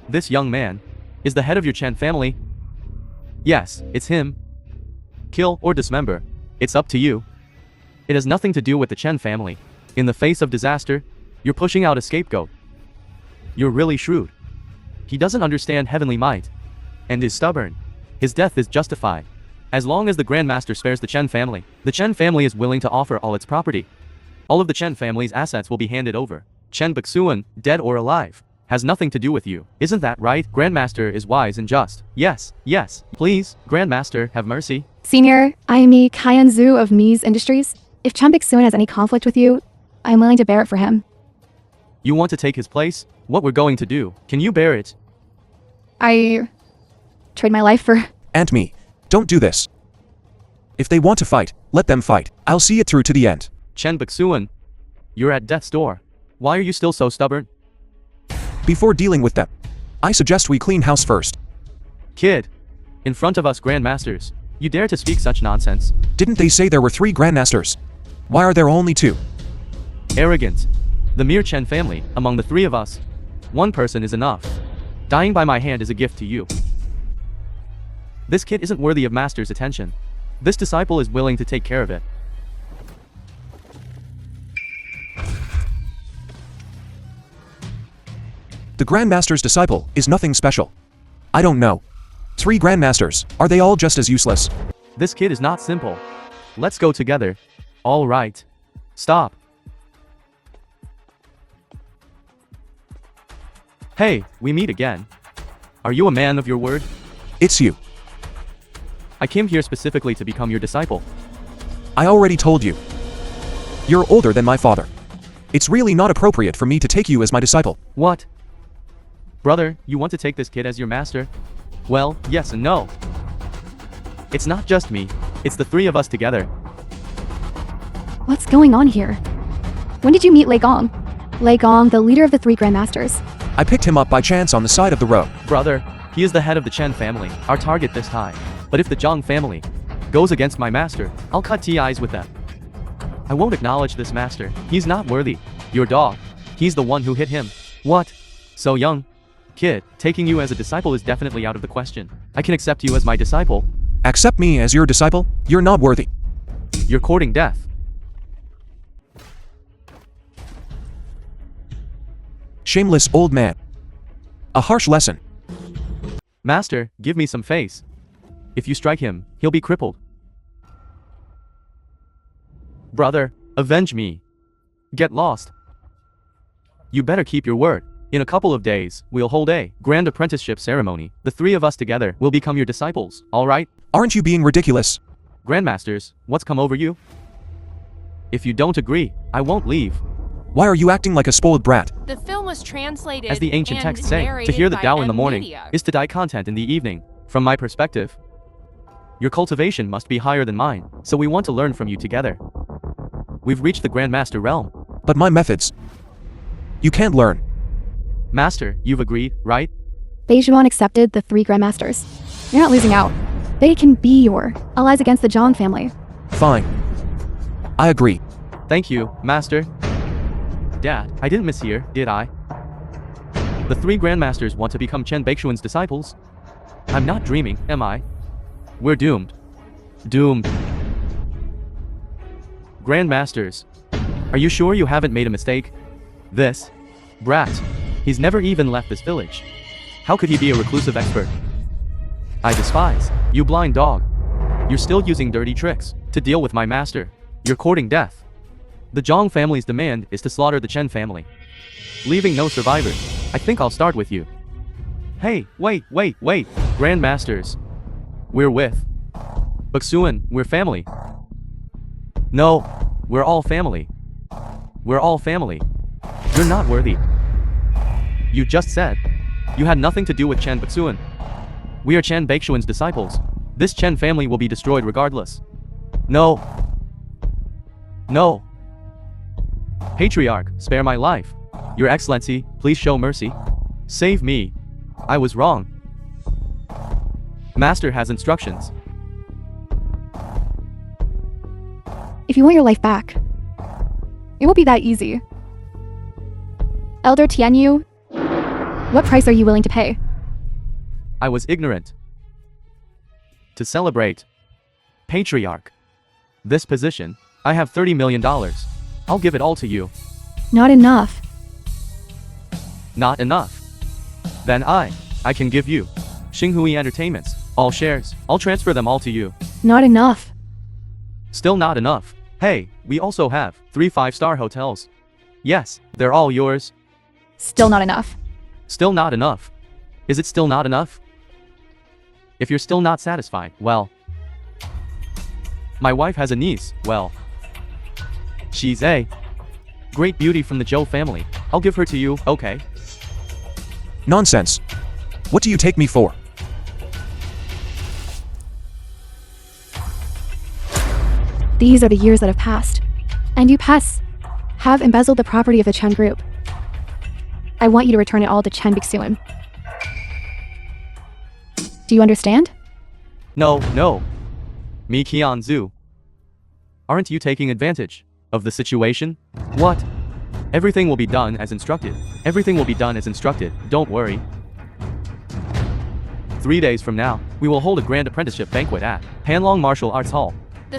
This young man, is the head of your Chen family? Yes, it's him. Kill or dismember, it's up to you. It has nothing to do with the Chen family. In the face of disaster, you're pushing out a scapegoat. You're really shrewd. He doesn't understand heavenly might, and is stubborn. His death is justified. As long as the Grandmaster spares the Chen family is willing to offer all its property. All of the Chen family's assets will be handed over. Chen Baixuan, dead or alive, has nothing to do with you. Isn't that right? Grandmaster is wise and just. Yes, yes. Please, Grandmaster, have mercy. Senior, I am Kaianzu of Mies Industries. If Chen Baixuan has any conflict with you, I'm willing to bear it for him. You want to take his place? What we're going to do, can you bear it? I trade my life for... And me. Don't do this. If they want to fight, let them fight. I'll see it through to the end. Chen Baixuan, you're at death's door. Why are you still so stubborn? Before dealing with them, I suggest we clean house first. Kid, in front of us Grandmasters, you dare to speak such nonsense? Didn't they say there were 3 Grandmasters? Why are there only 2? Arrogant. The mere Chen family, among the 3 of us, 1 person is enough. Dying by my hand is a gift to you. This kid isn't worthy of Master's attention. This disciple is willing to take care of it. The Grandmaster's disciple is nothing special. I don't know. 3 Grandmasters, are they all just as useless? This kid is not simple. Let's go together. All right. Stop. Hey, we meet again. Are you a man of your word? It's you. I came here specifically to become your disciple. I already told you. You're older than my father. It's really not appropriate for me to take you as my disciple. What? Brother, you want to take this kid as your master? Well, yes and no. It's not just me, it's the 3 of us together. What's going on here? When did you meet Lei Gong? Lei Gong, the leader of the 3 Grandmasters. I picked him up by chance on the side of the road. Brother, he is the head of the Chen family, our target this time. But if the Jiang family goes against my master, I'll cut ties with them. I won't acknowledge this master. He's not worthy. Your dog. He's the one who hit him. What? So young? Kid, taking you as a disciple is definitely out of the question. I can accept you as my disciple. Accept me as your disciple? You're not worthy. You're courting death. Shameless old man. A harsh lesson. Master, give me some face. If you strike him, he'll be crippled. Brother, avenge me. Get lost. You better keep your word. In a couple of days, we'll hold a grand apprenticeship ceremony. The 3 of us together will become your disciples, all right? Aren't you being ridiculous? Grandmasters, what's come over you? If you don't agree, I won't leave. Why are you acting like a spoiled brat? The film was translated As the ancient and texts say, to narrated hear the by Tao in the M morning Media. is to die content in the evening. From my perspective, your cultivation must be higher than mine, so we want to learn from you together. We've reached the Grandmaster realm. But my methods. You can't learn. Master, you've agreed, right? Beijuan accepted the 3 Grandmasters. You're not losing out. They can be your allies against the Jiang family. Fine. I agree. Thank you, Master. Dad, I didn't mishear, did I? The 3 Grandmasters want to become Chen Baixuan's disciples. I'm not dreaming, am I? We're doomed. Doomed. Grandmasters, are you sure you haven't made a mistake? This brat. He's never even left this village. How could he be a reclusive expert? I despise you, blind dog. You're still using dirty tricks to deal with my master. You're courting death. The Jiang family's demand is to slaughter the Chen family, leaving no survivors. I think I'll start with you. Hey, wait. Grandmasters. We're with Baksuan, we're family. No, we're all family. We're all family. You're not worthy. You just said you had nothing to do with Chen Baksuan. We are Chen Baishuan's disciples. This Chen family will be destroyed regardless. No. Patriarch, spare my life. Your Excellency, please show mercy. Save me. I was wrong. Master has instructions. If you want your life back, it won't be that easy. Elder Tianyu, what price are you willing to pay? I was ignorant. To celebrate Patriarch this position, I have $30 million. I'll give it all to you. Not enough. Not enough. Then I can give you Xinghui Entertainments, all shares. I'll transfer them all to you. Not enough. Still not enough. Hey, we also have 3 5-star hotels. Yes, they're all yours. Still not enough. Still not enough. Is it still not enough? If you're still not satisfied, well, my wife has a niece, well, she's a great beauty from the Zhou family. I'll give her to you, okay? Nonsense. What do you take me for? These are the years that have passed. And you have embezzled the property of the Chen group. I want you to return it all to Chen Bixuan. Do you understand? No. Mi Qian Zhu. Aren't you taking advantage of the situation? What? Everything will be done as instructed. Everything will be done as instructed. Don't worry. 3 days from now, we will hold a grand apprenticeship banquet at Panlong Martial Arts Hall.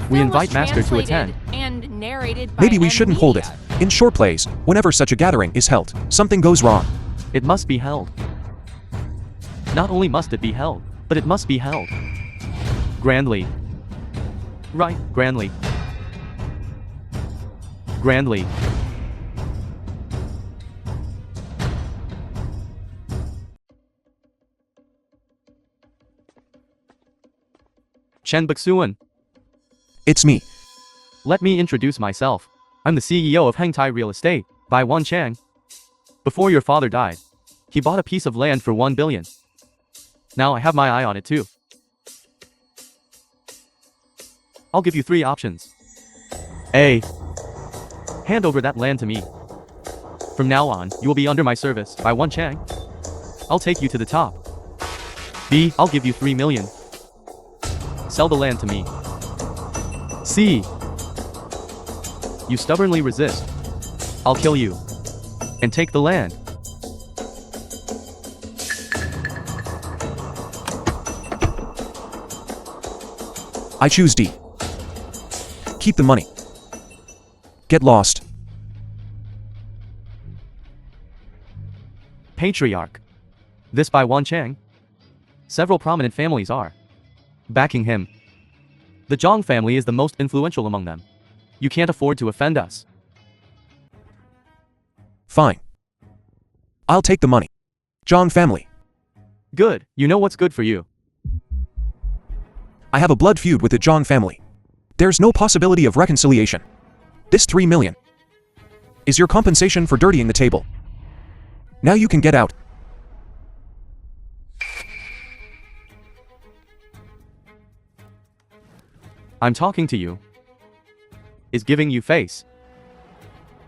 We invite Master to attend. And narrated by Maybe we shouldn't hold it. media. In short plays, whenever such a gathering is held, something goes wrong. It must be held. Not only must it be held, but it must be held. Grandly. Right, grandly. Grandly. Chen Bixuan. It's me. Let me introduce myself. I'm the CEO of Hengtai Real Estate, Bai Wan Chang. Before your father died, he bought a piece of land for 1 billion. Now I have my eye on it too. I'll give you 3 options. A. Hand over that land to me. From now on, you will be under my service, Bai Wan Chang. I'll take you to the top. B. I'll give you 3 million. Sell the land to me. C. You stubbornly resist. I'll kill you. And take the land. I choose D. Keep the money. Get lost. Patriarch. This by Wan Chang. Several prominent families are backing him. The Jiang family is the most influential among them. You can't afford to offend us. Fine. I'll take the money. Jiang family. Good, you know what's good for you. I have a blood feud with the Jiang family. There's no possibility of reconciliation. This 3 million is your compensation for dirtying the table. Now you can get out. I'm talking to you. Is giving you face.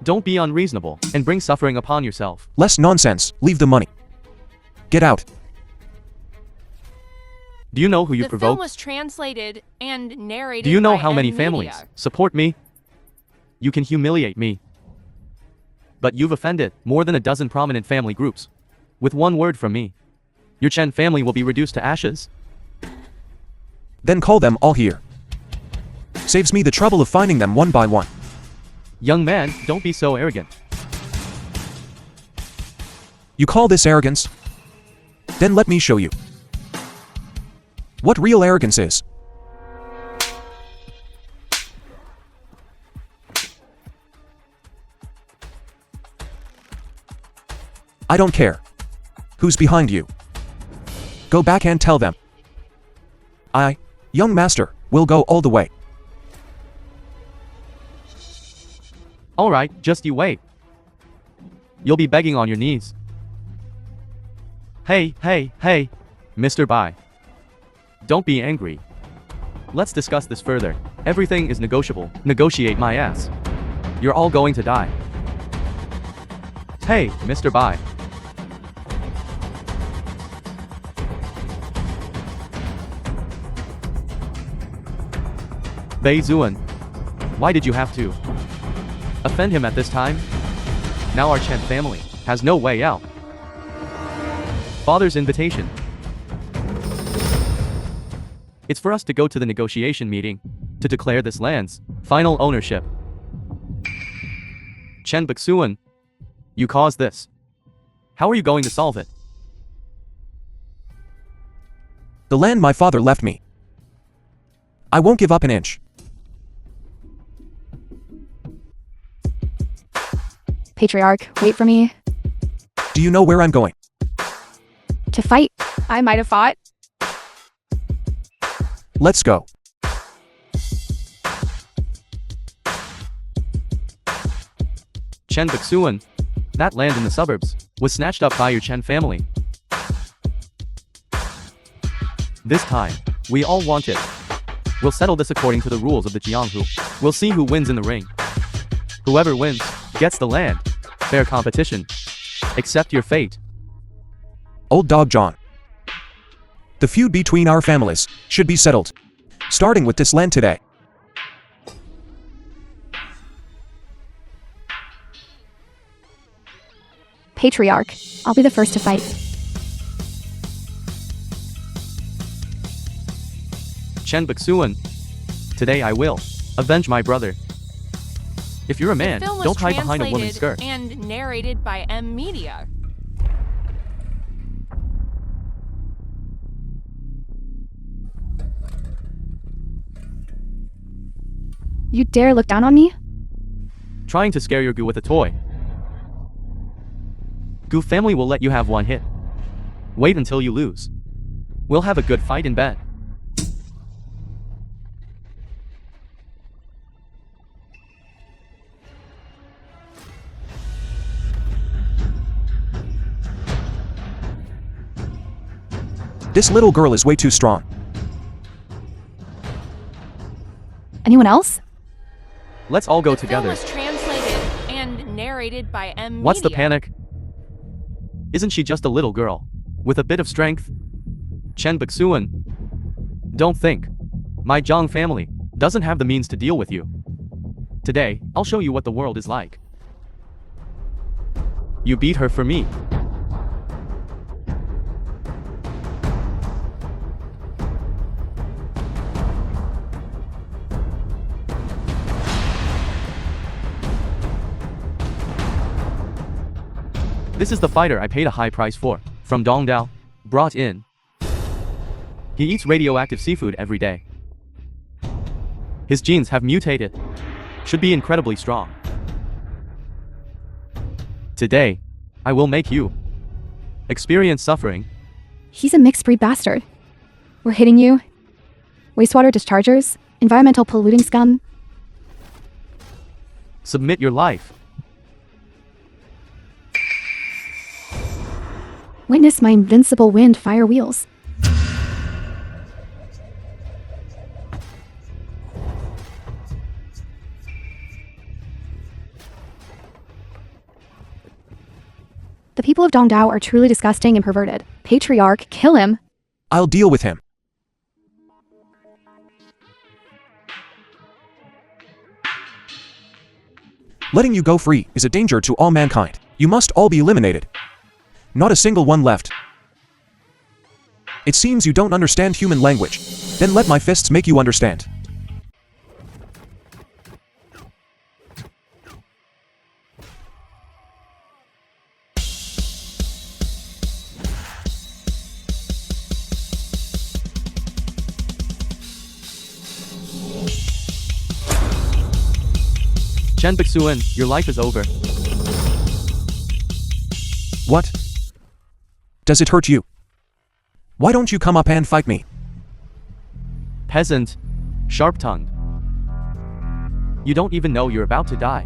Don't be unreasonable and bring suffering upon yourself. Less nonsense. Leave the money. Get out. Do you know who you The film provoked? was translated and narrated Do you know by how many media. families support me? You can humiliate me. But you've offended more than a dozen prominent family groups. With one word from me, your Chen family will be reduced to ashes. Then call them all here. Saves me the trouble of finding them one by one. Young man, don't be so arrogant. You call this arrogance? Then let me show you what real arrogance is. I don't care who's behind you. Go back and tell them. I, young master, will go all the way. Alright, just you wait. You'll be begging on your knees. Hey, Mr. Bai. Don't be angry. Let's discuss this further. Everything is negotiable. Negotiate my ass. You're all going to die. Hey, Mr. Bai. Bei Zuan. Why did you have to offend him at this time? Now our Chen family has no way out. Father's invitation. It's for us to go to the negotiation meeting to declare this land's final ownership. Chen Bixuan, you caused this. How are you going to solve it? The land my father left me. I won't give up an inch. Patriarch, wait for me. Do you know where I'm going? To fight. I might have fought. Let's go. Chen Bixuan, that land in the suburbs was snatched up by your Chen family. This time, we all want it. We'll settle this according to the rules of the Jianghu. We'll see who wins in the ring. Whoever wins gets the land. Fair competition. Accept your fate. Old Dog John. The feud between our families should be settled, starting with this land today. Patriarch, I'll be the first to fight. Chen Bixuan, today I will avenge my brother. If you're a man, The film was don't hide behind a woman's translated skirt. and narrated by M Media. You dare look down on me? Trying to scare your Gu with a toy. Gu family will let you have one hit. Wait until you lose. We'll have a good fight in bed. This little girl is way too strong. Anyone else? Let's all go The film together. was translated and narrated by M Media. What's the panic? Isn't she just a little girl with a bit of strength? Chen Bixuan, don't think. My Jiang family doesn't have the means to deal with you. Today, I'll show you what the world is like. You beat her for me. This is the fighter I paid a high price for, from Dongdao, brought in. He eats radioactive seafood every day. His genes have mutated. Should be incredibly strong. Today, I will make you experience suffering. He's a mixed breed bastard. We're hitting you. Wastewater dischargers, environmental polluting scum. Submit your life. Witness my invincible wind fire wheels. The people of Dongdao are truly disgusting and perverted. Patriarch, kill him. I'll deal with him. Letting you go free is a danger to all mankind. You must all be eliminated. Not a single one left. It seems you don't understand human language. Then let my fists make you understand. Chen Bixuan, your life is over. What? Does it hurt you? Why don't you come up and fight me? Peasant. Sharp-tongued. You don't even know you're about to die.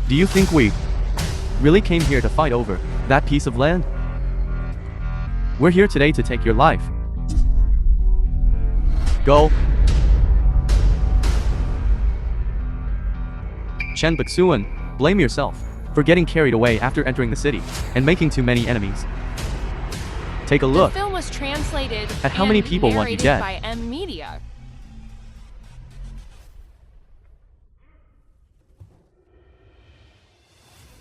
Do you think we really came here to fight over that piece of land? We're here today to take your life. Go. Chen Bixuan, blame yourself for getting carried away after entering the city and making too many enemies. Take a look The film was translated at how many and people want you narrated dead. by M Media.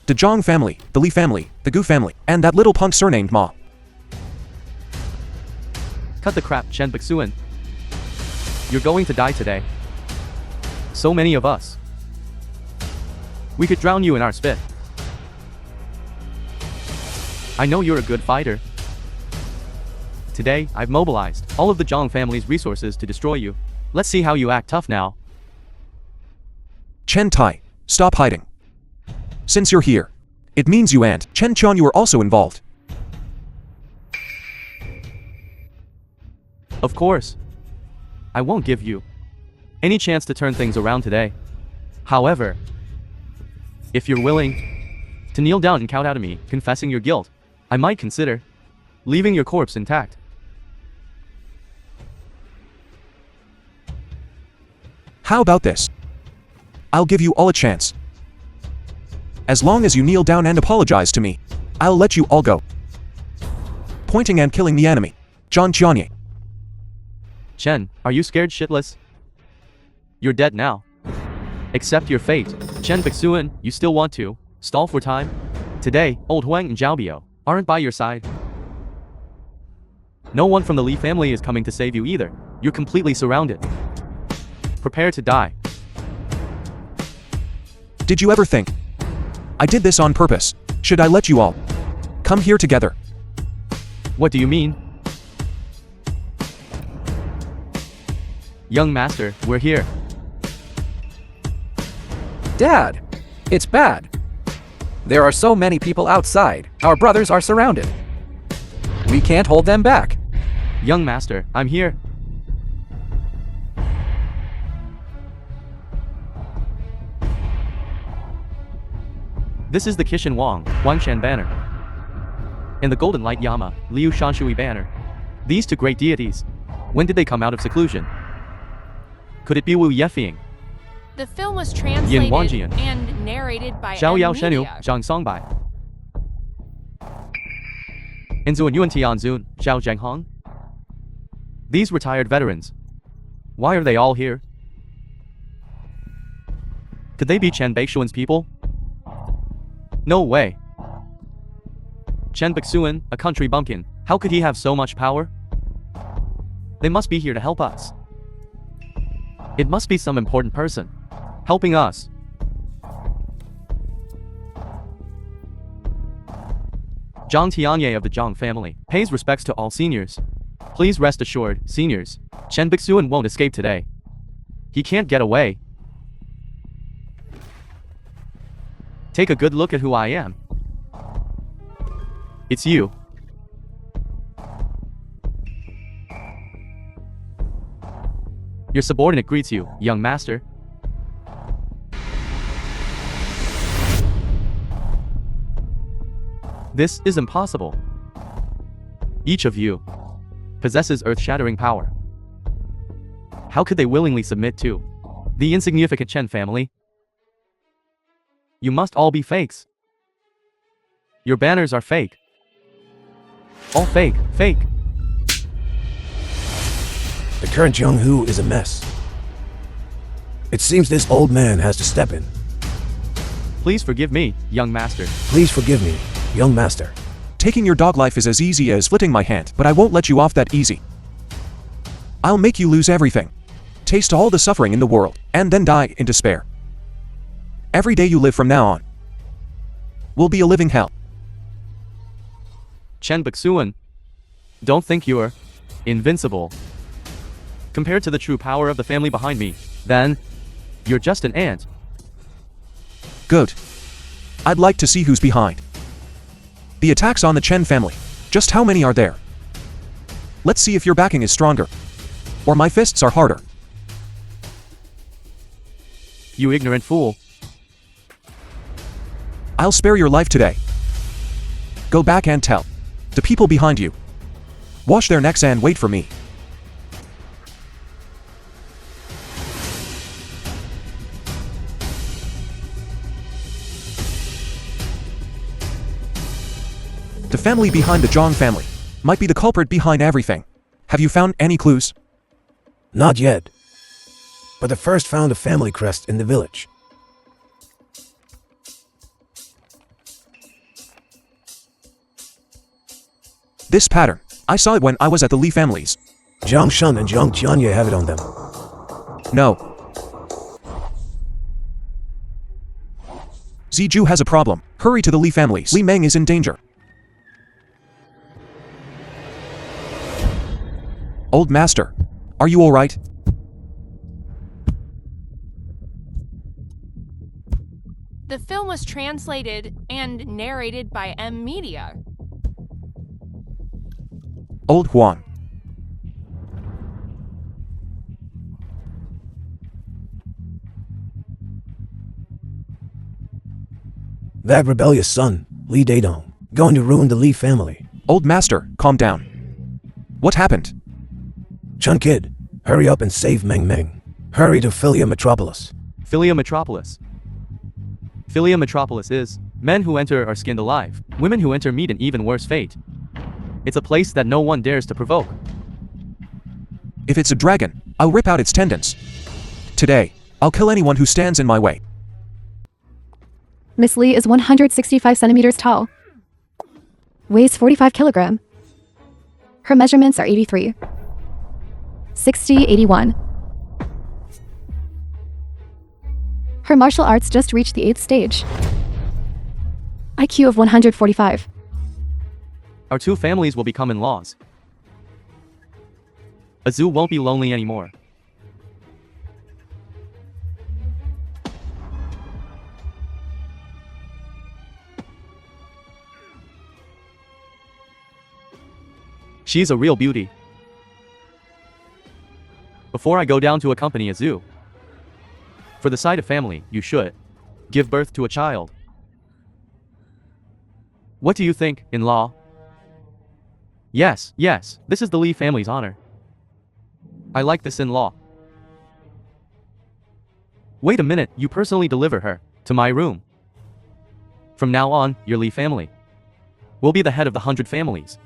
The Jiang family, the Li family, the Gu family, and that little punk surnamed Ma. Cut the crap, Chen Bixuan. You're going to die today. So many of us. We could drown you in our spit. I know you're a good fighter. Today, I've mobilized all of the Jiang family's resources to destroy you. Let's see how you act tough now. Chen Tai, stop hiding. Since you're here, it means you and Chen Chuan you are also involved. Of course. I won't give you any chance to turn things around today. However, if you're willing to kneel down and count out to me, confessing your guilt, I might consider leaving your corpse intact. How about this? I'll give you all a chance. As long as you kneel down and apologize to me, I'll let you all go. Pointing and killing the enemy. Zhang Jianye. Chen, are you scared shitless? You're dead now. Accept your fate. Chen Bixuan, you still want to stall for time? Today, old Huang and Zhaobiao aren't by your side. No one from the Li family is coming to save you either. You're completely surrounded. Prepare to die. Did you ever think I did this on purpose? Should I let you all come here together? What do you mean? Young master, we're here. Dad, it's bad. There are so many people outside. Our brothers are surrounded. We can't hold them back. Young master, I'm here. This is the Kishan Wang, Wangshan banner. And the Golden Light Yama, Liu Shanshui banner. These two great deities. When did they come out of seclusion? Could it be Wu Yefeng? The film was Yin translated Wanjian. and narrated by Xiao M Yao Shenu, Media. Zhang Songbai. Inzuan Yuan Tianzun, Zhao Zhenghong. These retired veterans. Why are they all here? Could they be Chen Beixuan's people? No way. Chen Bixuan, a country bumpkin, how could he have so much power? They must be here to help us. It must be some important person helping us. Zhang Tianye of the Jiang family pays respects to all seniors. Please rest assured, seniors, Chen Bixuan won't escape today. He can't get away. Take a good look at who I am. It's you. Your subordinate greets you, young master. This is impossible. Each of you possesses earth-shattering power. How could they willingly submit to the insignificant Chen family? You must all be fakes. Your banners are fake. All fake, fake. The current Jiang Hu is a mess. It seems this old man has to step in. Please forgive me, young master. Please forgive me, young master. Taking your dog life is as easy as slitting my hand, but I won't let you off that easy. I'll make you lose everything. Taste all the suffering in the world, and then die in despair. Every day you live from now on will be a living hell. Chen Bixuan, don't think you're invincible. Compared to the true power of the family behind me, then you're just an ant. Good. I'd like to see who's behind. The attacks on the Chen family. Just how many are there? Let's see if your backing is stronger. Or my fists are harder. You ignorant fool. I'll spare your life today. Go back and tell the people behind you. Wash their necks and wait for me. The family behind the Jiang family might be the culprit behind everything. Have you found any clues? Not yet. But the first found a family crest in the village. This pattern, I saw it when I was at the Li families. Jiang Shan and Jiang Jianye have it on them. No. Ziju has a problem. Hurry to the Li families. Li Meng is in danger. Old master, are you alright? The film was translated and narrated by M Media. Old Huan. That rebellious son, Li Daidong, going to ruin the Li family. Old master, calm down. What happened? Chun Kid, hurry up and save Meng Meng. Hurry to Filia Metropolis. Filia Metropolis. Filia Metropolis is men who enter are skinned alive, women who enter meet an even worse fate. It's a place that no one dares to provoke. If it's a dragon, I'll rip out its tendons. Today, I'll kill anyone who stands in my way. Miss Lee is 165 centimeters tall. Weighs 45 kilogram. Her measurements are 83. 60, 81. Her martial arts just reached the 8th stage. IQ of 145. Our two families will become in-laws. Azu won't be lonely anymore. She's a real beauty. Before I go down to accompany Azu, for the side of family, you should give birth to a child. What do you think, in-law? Yes, this is the Li family's honor. I like this in-law. Wait a minute, you personally deliver her to my room. From now on, your Li family will be the head of the 100 families.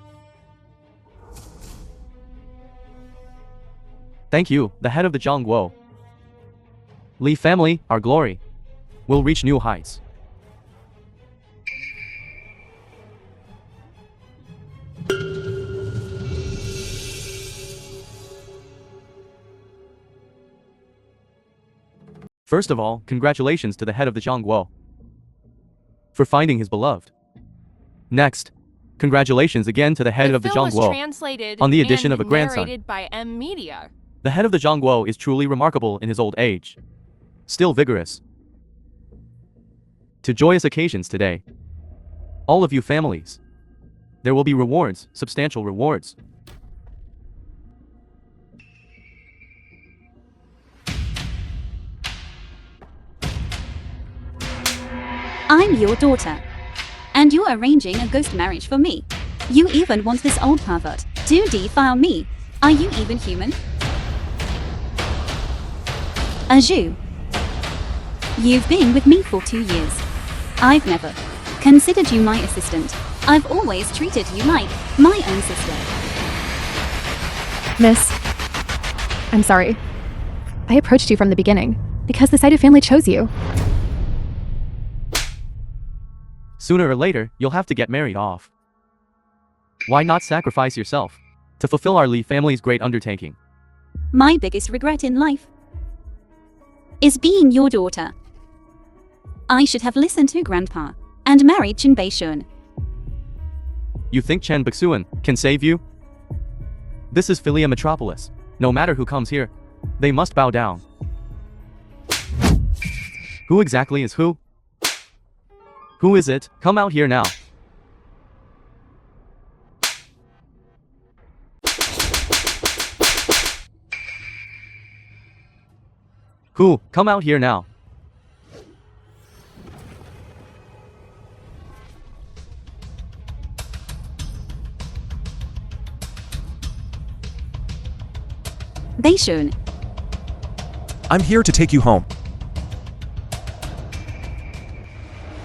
Thank you, the head of the Zhongguo. Li family, our glory, will reach new heights. First of all, congratulations to the head of the Zhongguo for finding his beloved. Next, congratulations again to the head of the Zhongguo on the addition of a grandson. Narrated by M Media. The head of the Zhongguo is truly remarkable in his old age. Still vigorous. To joyous occasions today. All of you families. There will be rewards, substantial rewards. I'm your daughter. And you're arranging a ghost marriage for me. You even want this old pervert to defile me. Are you even human? Aju. You've been with me for 2 years. I've never considered you my assistant. I've always treated you like my own sister. Miss, I'm sorry. I approached you from the beginning because the Sidu family chose you. Sooner or later, you'll have to get married off. Why not sacrifice yourself to fulfill our Li family's great undertaking? My biggest regret in life is being your daughter. I should have listened to Grandpa and married Chen Beishun. You think Chen Bexuan can save you? This is Filia Metropolis. No matter who comes here, they must bow down. Who exactly is who? Who is it? Come out here now. Who? Come out here now. Beishun. I'm here to take you home.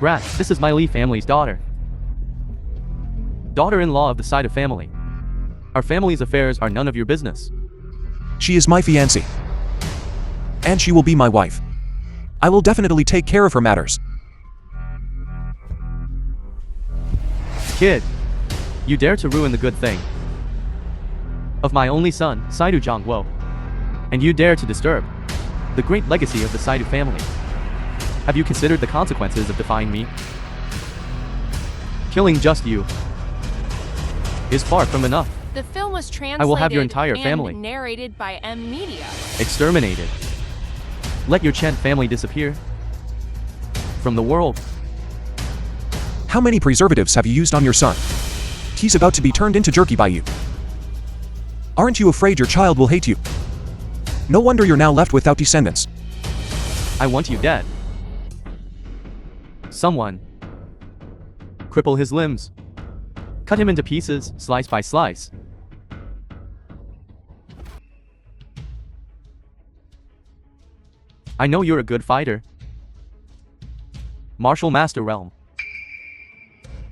Rat, this is my Lee family's daughter. Daughter-in-law of the Sidu family. Our family's affairs are none of your business. She is my fiancée. And she will be my wife. I will definitely take care of her matters. Kid, you dare to ruin the good thing of my only son, Sidu Jiang. And you dare to disturb the great legacy of the Sidu family. Have you considered the consequences of defying me? Killing just you is far from enough. The film was translated I will have your entire and family narrated by M Media. exterminated. Let your Chen family disappear from the world. How many preservatives have you used on your son? He's about to be turned into jerky by you. Aren't you afraid your child will hate you? No wonder you're now left without descendants. I want you dead. Someone cripple his limbs. Cut him into pieces, slice by slice. I know you're a good fighter. Martial master realm.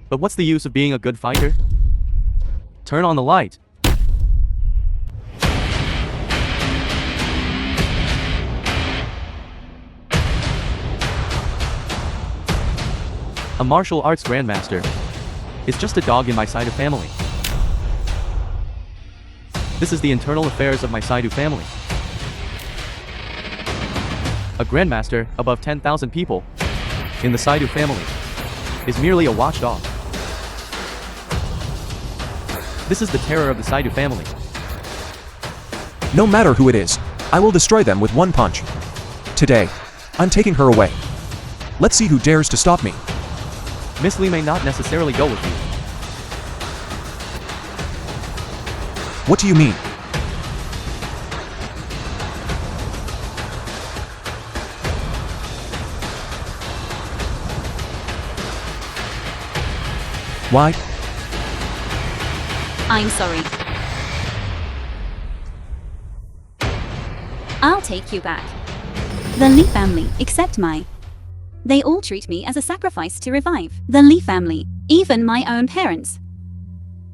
But what's the use of being a good fighter? Turn on the light. A martial arts grandmaster is just a dog in my Sidu family. This is the internal affairs of my Sidu family. A grandmaster above 10,000 people in the Sidu family is merely a watchdog. This is the terror of the Sidu family. No matter who it is, I will destroy them with one punch. Today, I'm taking her away. Let's see who dares to stop me. Miss Lee may not necessarily go with you. What do you mean? Why? I'm sorry. I'll take you back. The Lee family, except my. They all treat me as a sacrifice to revive the Lee family, even my own parents.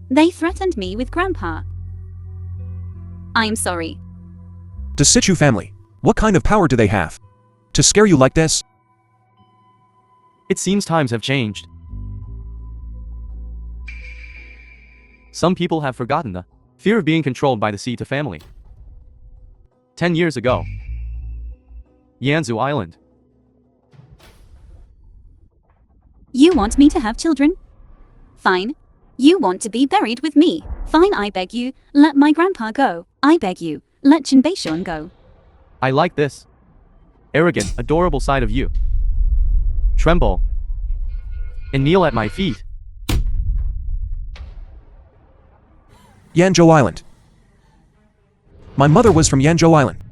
They threatened me with Grandpa. I'm sorry. The Sidu family, what kind of power do they have? To scare you like this? It seems times have changed. Some people have forgotten the fear of being controlled by the Sidu family. 10 years ago, Yanzhou Island. You want me to have children? Fine. You want to be buried with me? Fine, I beg you, let my grandpa go. I beg you, let Jin Beishun go. I like this arrogant, adorable side of you. Tremble and kneel at my feet. Yanzhou Island. My mother was from Yanzhou Island.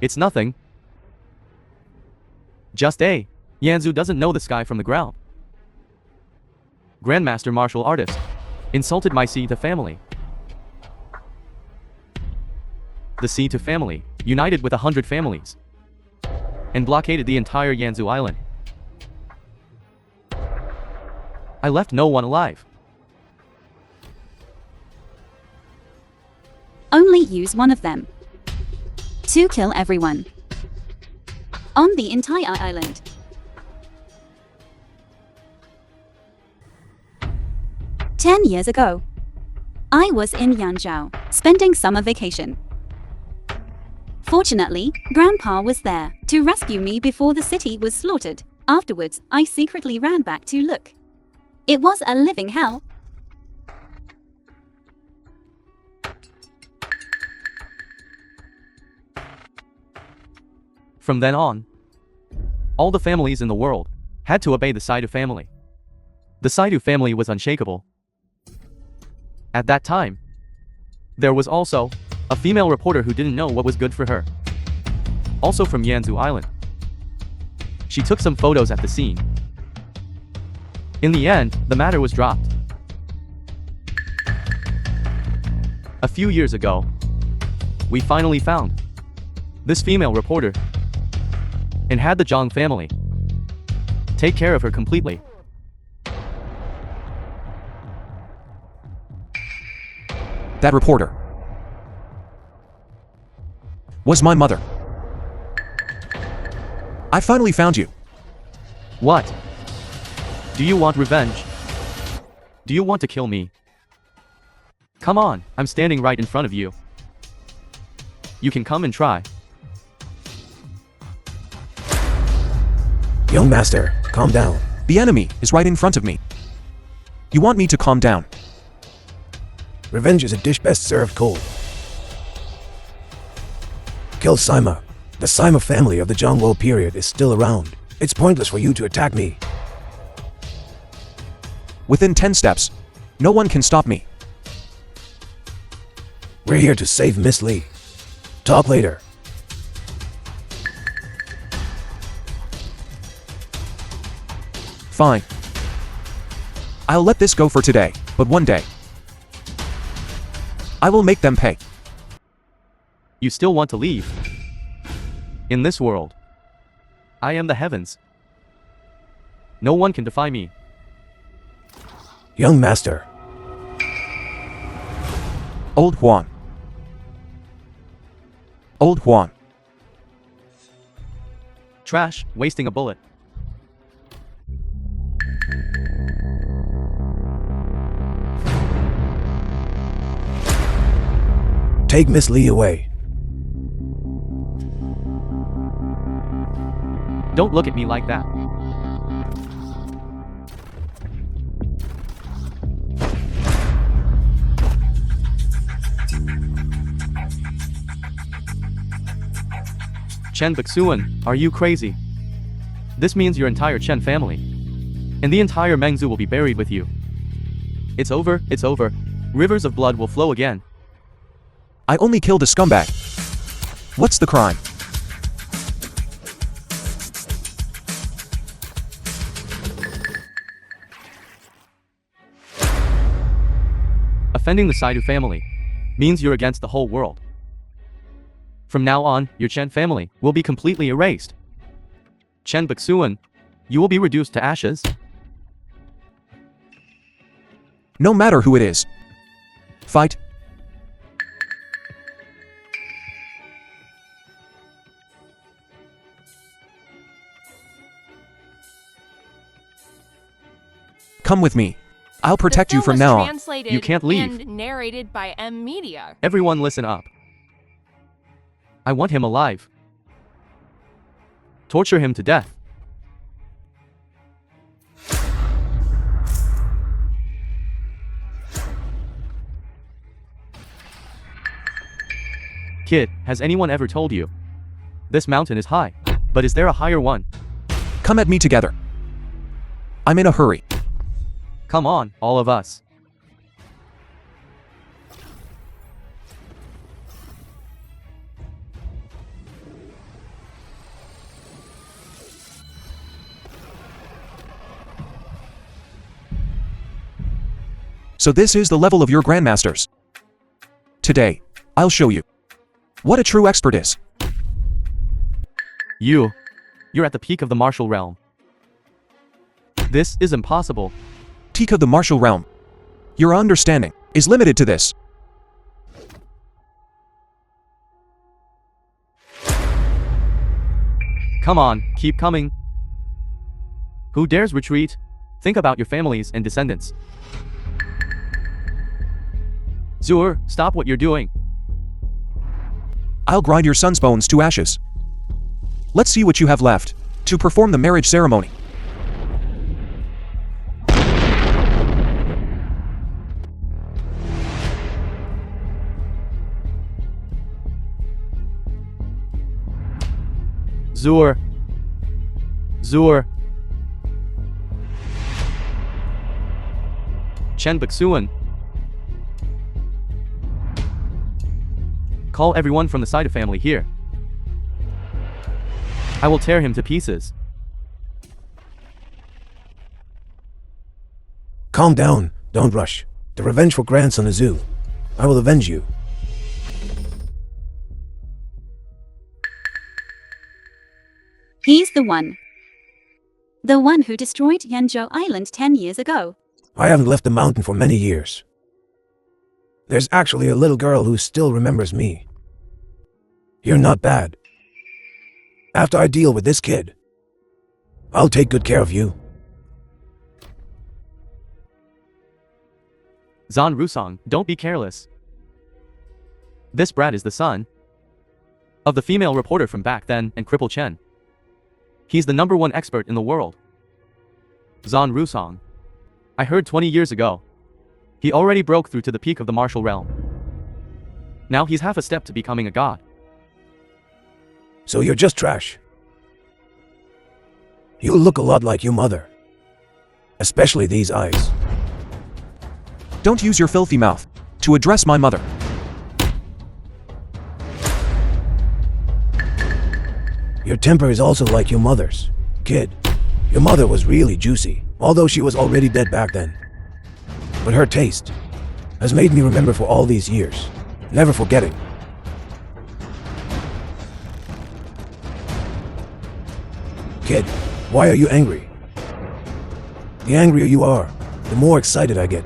It's nothing. Just a Yanzhou doesn't know the sky from the ground. Grandmaster martial artist insulted my Sidu family. The Sidu family united with 100 families and blockaded the entire Yanzhou Island. I left no one alive. Only use one of them to kill everyone on the entire island. Ten years ago, I was in Yanzhou, spending summer vacation. Fortunately, Grandpa was there to rescue me before the city was slaughtered. Afterwards, I secretly ran back to look. It was a living hell. From then on, All the families in the world had to obey the Sidu family. The Sidu family was unshakable. At that time, there was also a female reporter who didn't know what was good for her. Also from Yanzu Island. She took some photos at the scene. In the end, the matter was dropped. A few years ago, we finally found this female reporter and had the Jiang family take care of her completely. That reporter was my mother. I finally found you. What? Do you want revenge? Do you want to kill me? Come on, I'm standing right in front of you. You can come and try. Young master, calm down. The enemy is right in front of me. You want me to calm down? Revenge is a dish best served cold. Kill Sima. The Sima family of the Zhongguo period is still around. It's pointless for you to attack me. Within 10 steps, no one can stop me. We're here to save Miss Li. Talk later. Fine. I'll let this go for today, but one day, I will make them pay. You still want to leave? In this world, I am the heavens. No one can defy me. Young master. Old Juan. Old Juan. Trash, wasting a bullet. Take Miss Li away. Don't look at me like that. Chen Bixuan, are you crazy? This means your entire Chen family and the entire Mengzu will be buried with you. It's over, it's over. Rivers of blood will flow again. I only killed a scumbag. What's the crime? Offending the Sidu family means you're against the whole world. From now on, your Chen family will be completely erased. Chen Bixuan, you will be reduced to ashes. No matter who it is. Fight. Come with me. I'll protect you from now on. You can't leave. And narrated by M Media. Everyone listen up. I want him alive. Torture him to death. Kid, has anyone ever told you? This mountain is high, but is there a higher one? Come at me together. I'm in a hurry. Come on, all of us. So this is the level of your grandmasters. Today, I'll show you what a true expert is. You're at the peak of the martial realm. This is impossible. Peak of the martial realm. Your understanding is limited to this. Come on, keep coming. Who dares retreat? Think about your families and descendants. Zur, stop what you're doing. I'll grind your son's bones to ashes. Let's see what you have left to perform the marriage ceremony. Zur. Zur. Chen Buksuan. Call everyone from the Sidu family here. I will tear him to pieces. Calm down, don't rush. The revengeful grandson is due. I will avenge you. He's the one. The one who destroyed Yanzhou Island 10 years ago. I haven't left the mountain for many years. There's actually a little girl who still remembers me. You're not bad. After I deal with this kid, I'll take good care of you. Zan Rusong, don't be careless. This brat is the son of the female reporter from back then and Cripple Chen. He's the #1 expert in the world. Zan Rusong. I heard 20 years ago. He already broke through to the peak of the martial realm. Now he's half a step to becoming a god. So you're just trash. You look a lot like your mother. Especially these eyes. Don't use your filthy mouth to address my mother. Your temper is also like your mother's. Kid, your mother was really juicy, although she was already dead back then. But her taste has made me remember for all these years, never forgetting. Kid, why are you angry? The angrier you are, the more excited I get.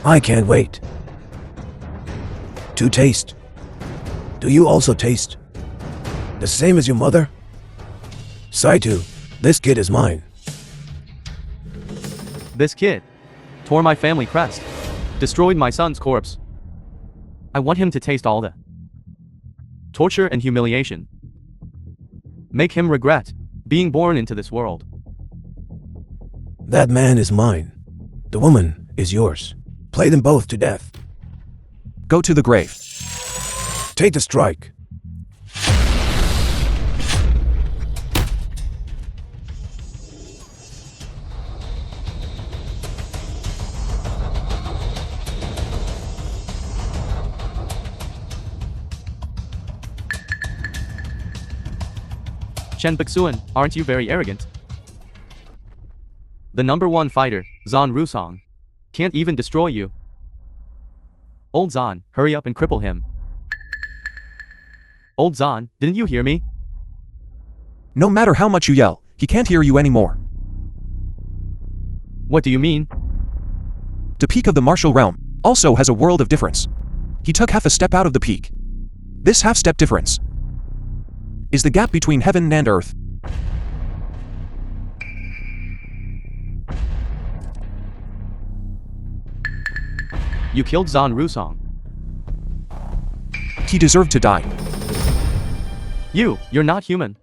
I can't wait to taste. Do you also taste the same as your mother? Sidu, this kid is mine. This kid tore my family crest, destroyed my son's corpse. I want him to taste all the torture and humiliation. Make him regret being born into this world. That man is mine. The woman is yours. Play them both to death. Go to the grave. Take the strike. Chen Buksuan, aren't you very arrogant? The #1 fighter, Zan Rusong, can't even destroy you. Old Zan, hurry up and cripple him. Old Zan, didn't you hear me? No matter how much you yell, he can't hear you anymore. What do you mean? The peak of the martial realm also has a world of difference. He took half a step out of the peak. This half-step difference is the gap between heaven and earth. You killed Zan Rusong. He deserved to die. You're not human.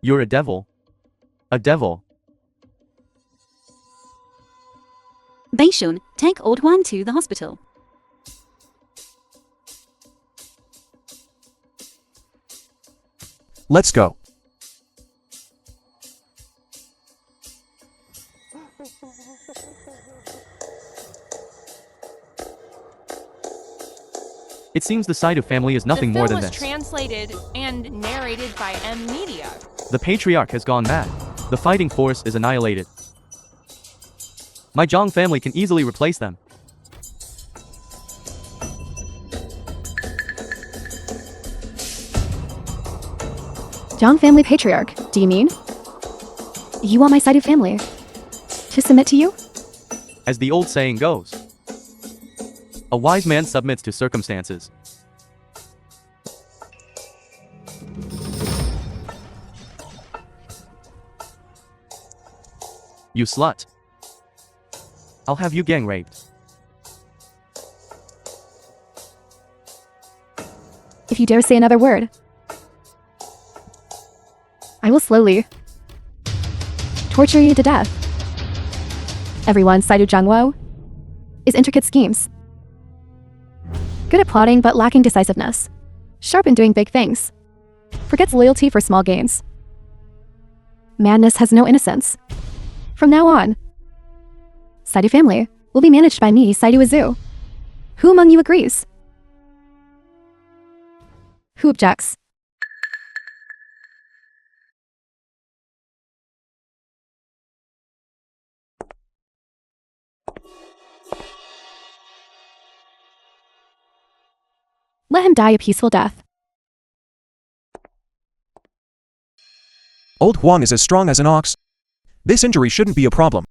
You're a devil. A devil. Beishun, take Old Wan to the hospital. Let's go. It seems the Sidu family is nothing more than The this. film was translated and narrated by M Media. The patriarch has gone mad. The fighting force is annihilated. My Jiang family can easily replace them. Jiang family patriarch, do you mean? You want my Sidu family to submit to you? As the old saying goes, a wise man submits to circumstances. You slut. I'll have you gang raped. If you dare say another word, I will slowly torture you to death. Everyone's Sidu Zhangwo is intricate schemes. Good at plotting but lacking decisiveness. Sharp in doing big things. Forgets loyalty for small gains. Madness has no innocence. From now on, Sidu family will be managed by me, Sidu Azu. Who among you agrees? Who objects? Let him die a peaceful death. Old Huang is as strong as an ox. This injury shouldn't be a problem.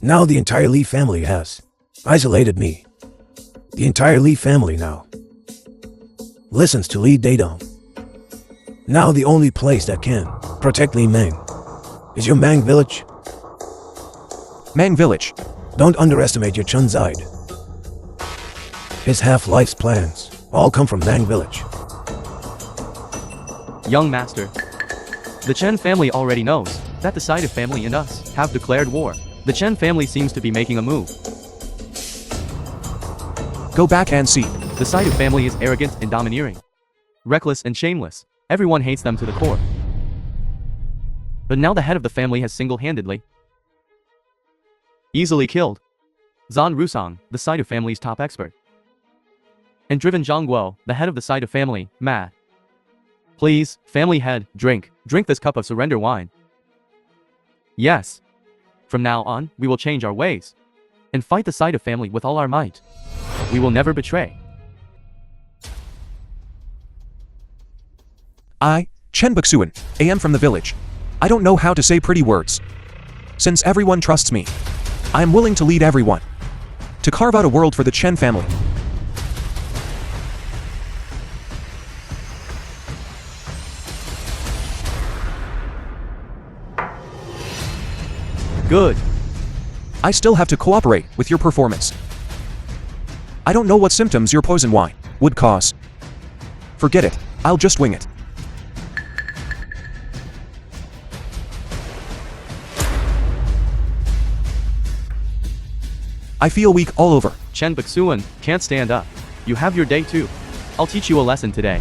Now the entire Li family has isolated me. The entire Li family now listens to Li Daedong. Now the only place that can protect Li Meng is your Mang village. Mang village. Don't underestimate your Chun Zide. His half-life's plans all come from Mang village. Young master, the Chen family already knows that the Sidu family and us have declared war. The Chen family seems to be making a move. Go back and see. The Sidu family is arrogant and domineering, reckless and shameless. Everyone hates them to the core. But now the head of the family has single-handedly easily killed Zan Rusang, the Sidu family's top expert, and driven Zhang Guo, the head of the Sidu family, mad. Please, family head, drink this cup of surrender wine. Yes. From now on, we will change our ways and fight the Sidu family with all our might. We will never betray. I, Chen Buxuan, am from the village. I don't know how to say pretty words. Since everyone trusts me, I am willing to lead everyone to carve out a world for the Chen family. Good. I still have to cooperate with your performance. I don't know what symptoms your poison wine would cause. Forget it, I'll just wing it. I feel weak all over. Chen Buxuan can't stand up. You have your day too. I'll teach you a lesson today.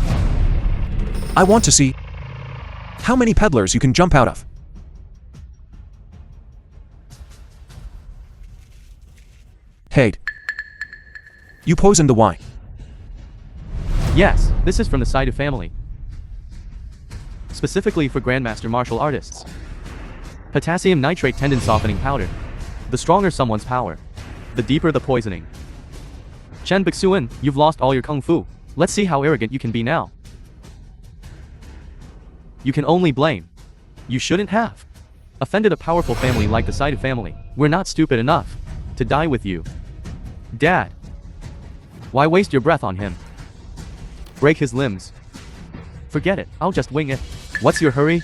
I want to see how many peddlers you can jump out of. Hey, you poisoned the wine. Yes, this is from the Sidu family. Specifically for grandmaster martial artists. Potassium nitrate tendon softening powder. The stronger someone's power, the deeper the poisoning. Chen Buxuan, you've lost all your kung fu. Let's see how arrogant you can be now. You can only blame. You shouldn't have offended a powerful family like the Sidu family. We're not stupid enough to die with you. Dad, why waste your breath on him? Break his limbs. Forget it, I'll just wing it. What's your hurry?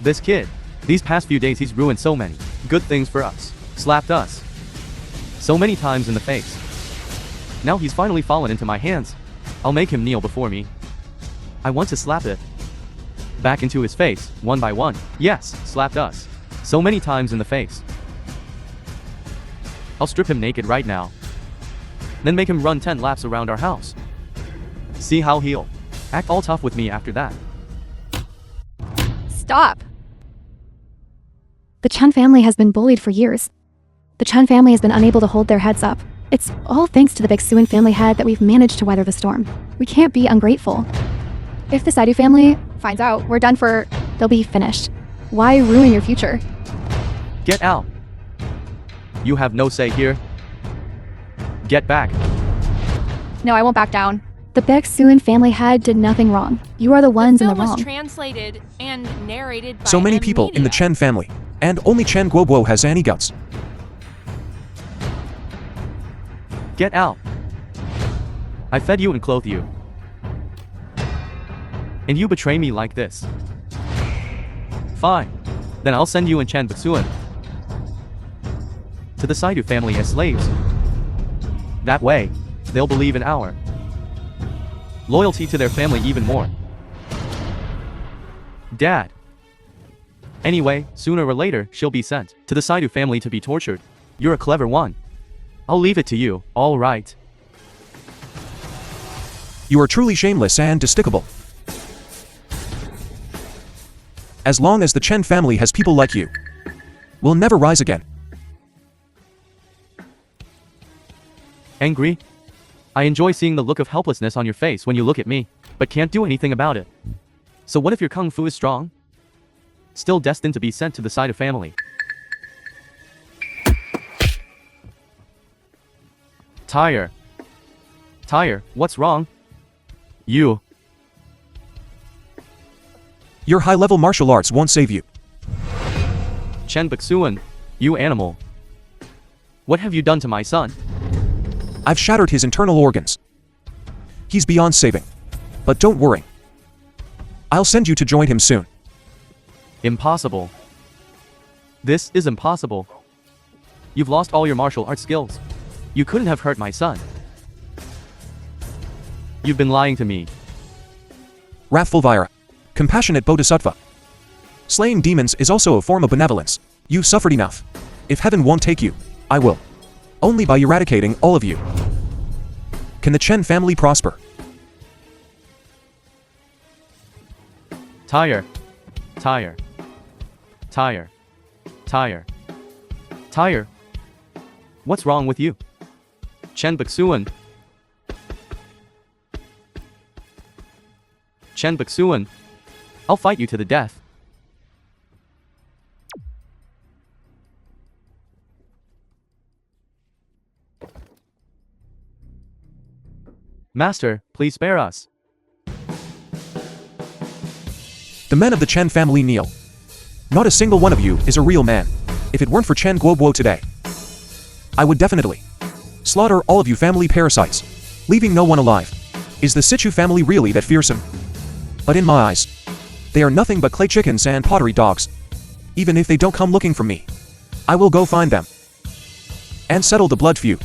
This kid, these past few days he's ruined so many good things for us. Slapped us so many times in the face. Now he's finally fallen into my hands. I'll make him kneel before me. I want to slap it back into his face, one by one. Yes, slapped us so many times in the face. I'll strip him naked right now. Then make him run 10 laps around our house. See how he'll act all tough with me after that. Stop! The Chen family has been bullied for years. The Chen family has been unable to hold their heads up. It's all thanks to the Buxuan family head that we've managed to weather the storm. We can't be ungrateful. If the Sidu family finds out we're done for, they'll be finished. Why ruin your future? Get out. You have no say here. Get back. No, I won't back down. The Buxuan family head did nothing wrong. You are the ones in the film wrong. was translated and narrated by So many people in the Chen family, and only Chen Guobo has any guts. Get out. I fed you and clothed you. And you betray me like this. Fine. Then I'll send you and Chen Buxuan to the Sidu family as slaves. That way, they'll believe in our loyalty to their family even more. Dad. Anyway, sooner or later, she'll be sent to the Sidu family to be tortured. You're a clever one. I'll leave it to you, all right. You are truly shameless and despicable. As long as the Chen family has people like you, we'll never rise again. Angry? I enjoy seeing the look of helplessness on your face when you look at me, but can't do anything about it. So what if your kung fu is strong? Still destined to be sent to the Sidu family. Tyre. Tyre, what's wrong? You. Your high-level martial arts won't save you. Chen Bixuan, you animal. What have you done to my son? I've shattered his internal organs. He's beyond saving. But don't worry. I'll send you to join him soon. Impossible. This is impossible. You've lost all your martial arts skills. You couldn't have hurt my son. You've been lying to me. Wrathful Vira. Compassionate Bodhisattva. Slaying demons is also a form of benevolence. You've suffered enough. If heaven won't take you, I will. Only by eradicating all of you can the Chen family prosper. Tyre. Tyre. Tyre. Tyre. Tyre. What's wrong with you? Chen Bixuan. Chen Bixuan. I'll fight you to the death. Master, please spare us. The men of the Chen family kneel. Not a single one of you is a real man. If it weren't for Chen Guobo today, I would definitely slaughter all of you family parasites, leaving no one alive. Is the Situ family really that fearsome? But in my eyes, they are nothing but clay chickens and pottery dogs. Even if they don't come looking for me, I will go find them and settle the blood feud.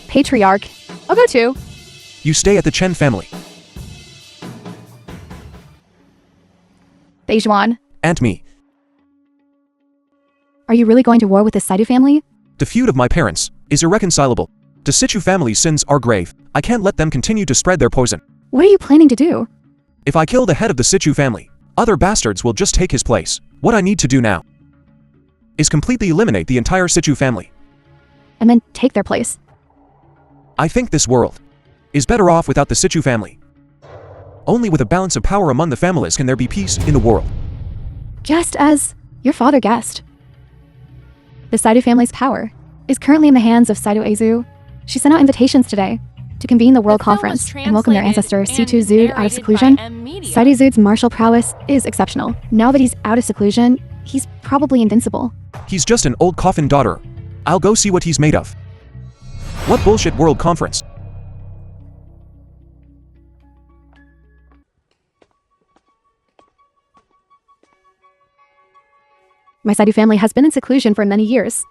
Patriarch. I'll go too. You stay at the Chen family. Beijuan. And me. Are you really going to war with the Sidu family? The feud of my parents is irreconcilable. The Situ family's sins are grave. I can't let them continue to spread their poison. What are you planning to do? If I kill the head of the Situ family, other bastards will just take his place. What I need to do now is completely eliminate the entire Situ family. And then take their place. I think this world is better off without the Situ family. Only with a balance of power among the families can there be peace in the world. Just as your father guessed. The Sidu family's power is currently in the hands of Sidu Azu. She sent out invitations today to convene the World Conference and welcome their ancestor Situ Zud out of seclusion. Sidu Zud's martial prowess is exceptional. Now that he's out of seclusion, he's probably invincible. He's just an old Coffin daughter. I'll go see what he's made of. What bullshit World Conference? My Sidu family has been in seclusion for many years.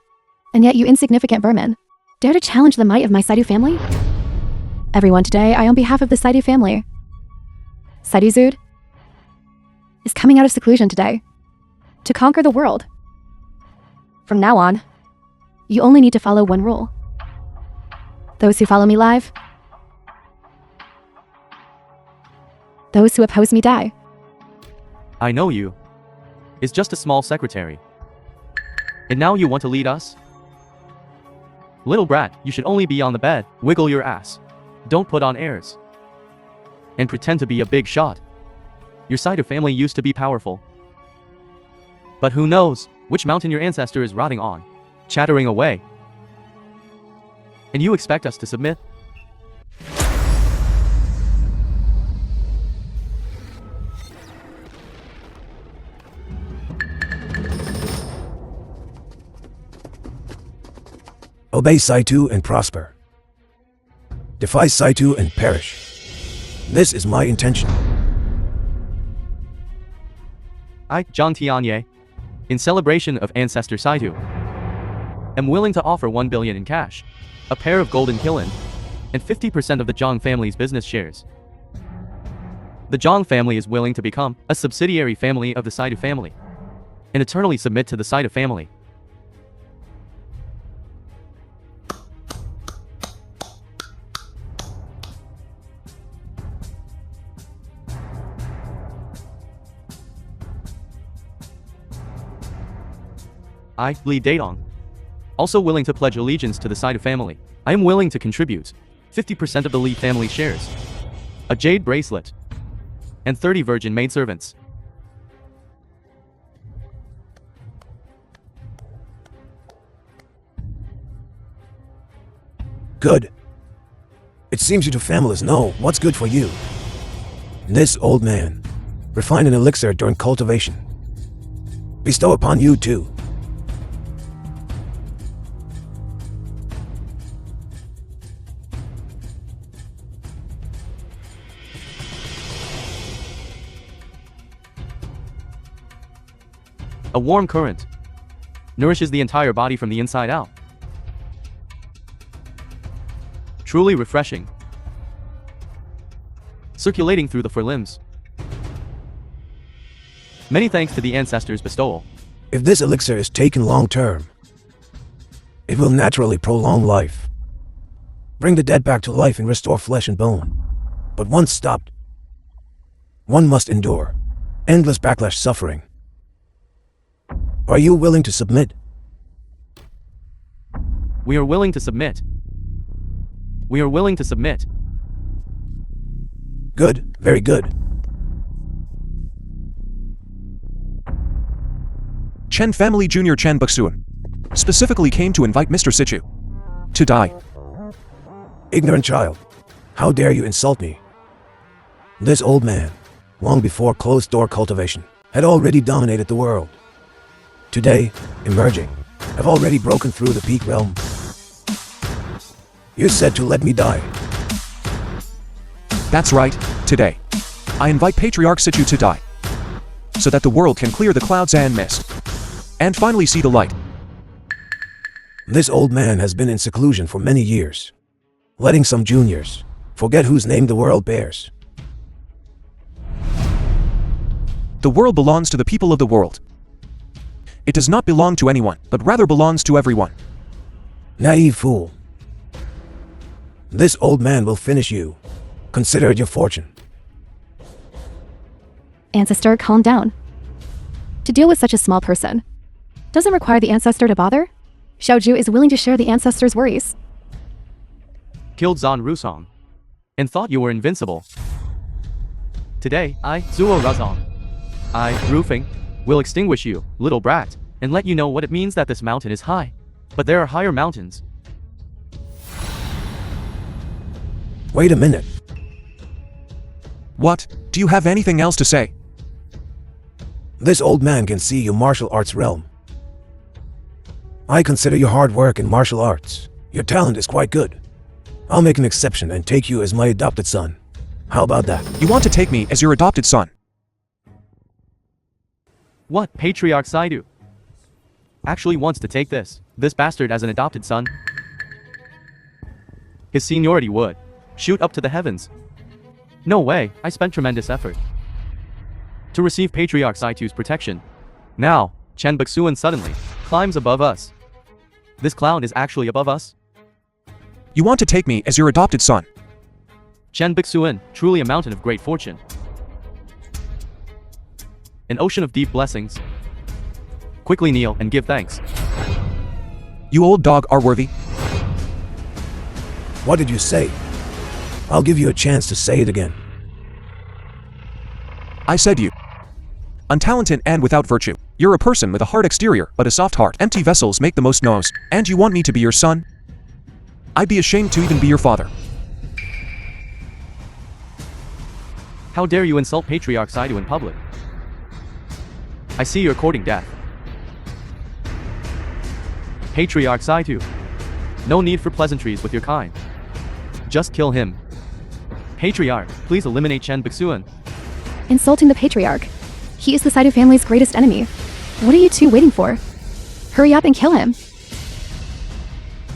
And yet you insignificant vermin dare to challenge the might of my Sidu family? Everyone, today I on behalf of the Sidu family. Sidu Zud is coming out of seclusion today to conquer the world. From now on, you only need to follow one rule. Those who follow me live, those who oppose me die. I know you. It's just a small secretary. And now you want to lead us? Little brat, you should only be on the bed. Wiggle your ass. Don't put on airs. And pretend to be a big shot. Your Sidu family used to be powerful. But who knows which mountain your ancestor is rotting on, chattering away. And you expect us to submit? Obey Situ and prosper. Defy Situ and perish. This is my intention. I, Zhang Tianye, in celebration of Ancestor Sidu, am willing to offer 1 billion in cash, a pair of golden kilin, and 50% of the Jiang family's business shares. The Jiang family is willing to become a subsidiary family of the Sidu family, and eternally submit to the Sidu family. I, Li Daedong. Also willing to pledge allegiance to the Sidu family. I am willing to contribute 50% of the Li family shares, a jade bracelet, and 30 virgin maidservants. Good. It seems you two families know what's good for you. This old man refined an elixir during cultivation. Bestow upon you too. A warm current nourishes the entire body from the inside out. Truly refreshing. Circulating through the forelimbs. Many thanks to the ancestors' bestowal. If this elixir is taken long term, it will naturally prolong life. Bring the dead back to life and restore flesh and bone. But once stopped, one must endure endless backlash suffering. Are you willing to submit? We are willing to submit. We are willing to submit. Good, very good. Chen family Junior Chen Buksuan specifically came to invite Mr. Situ to die. Ignorant child, how dare you insult me? This old man, long before closed-door cultivation, had already dominated the world. Today, emerging, have already broken through the peak realm. You said to let me die. That's right, today. I invite Patriarch Situ to die, so that the world can clear the clouds and mist, and finally see the light. This old man has been in seclusion for many years, letting some juniors forget whose name the world bears. The world belongs to the people of the world. It does not belong to anyone, but rather belongs to everyone. Naive fool. This old man will finish you. Consider it your fortune. Ancestor, calm down. To deal with such a small person doesn't require the ancestor to bother. Xiaoju is willing to share the ancestor's worries. Killed Zan Rusong and thought you were invincible. Today, I, Zuo Razong, I, Roofing, will extinguish you, little brat, and let you know what it means that this mountain is high. But there are higher mountains. Wait a minute. What? Do you have anything else to say? This old man can see your martial arts realm. I consider your hard work in martial arts. Your talent is quite good. I'll make an exception and take you as my adopted son. How about that? You want to take me as your adopted son? What, Patriarch Sidu actually wants to take this bastard as an adopted son? His seniority would shoot up to the heavens. No way, I spent tremendous effort to receive Patriarch Situ's protection. Now, Chen Buksuan suddenly climbs above us. This cloud is actually above us. You want to take me as your adopted son? Chen Buksuan, truly a mountain of great fortune. An ocean of deep blessings. Quickly kneel and give thanks. You old dog are worthy. What did you say? I'll give you a chance to say it again. I said you. Untalented and without virtue. You're a person with a hard exterior, but a soft heart. Empty vessels make the most noise. And you want me to be your son? I'd be ashamed to even be your father. How dare you insult Patriarch Sidu in public? I see you're courting death. Patriarch Sidu, no need for pleasantries with your kind. Just kill him. Patriarch, please eliminate Chen Buksuan. Insulting the patriarch. He is the Sidu family's greatest enemy. What are you two waiting for? Hurry up and kill him.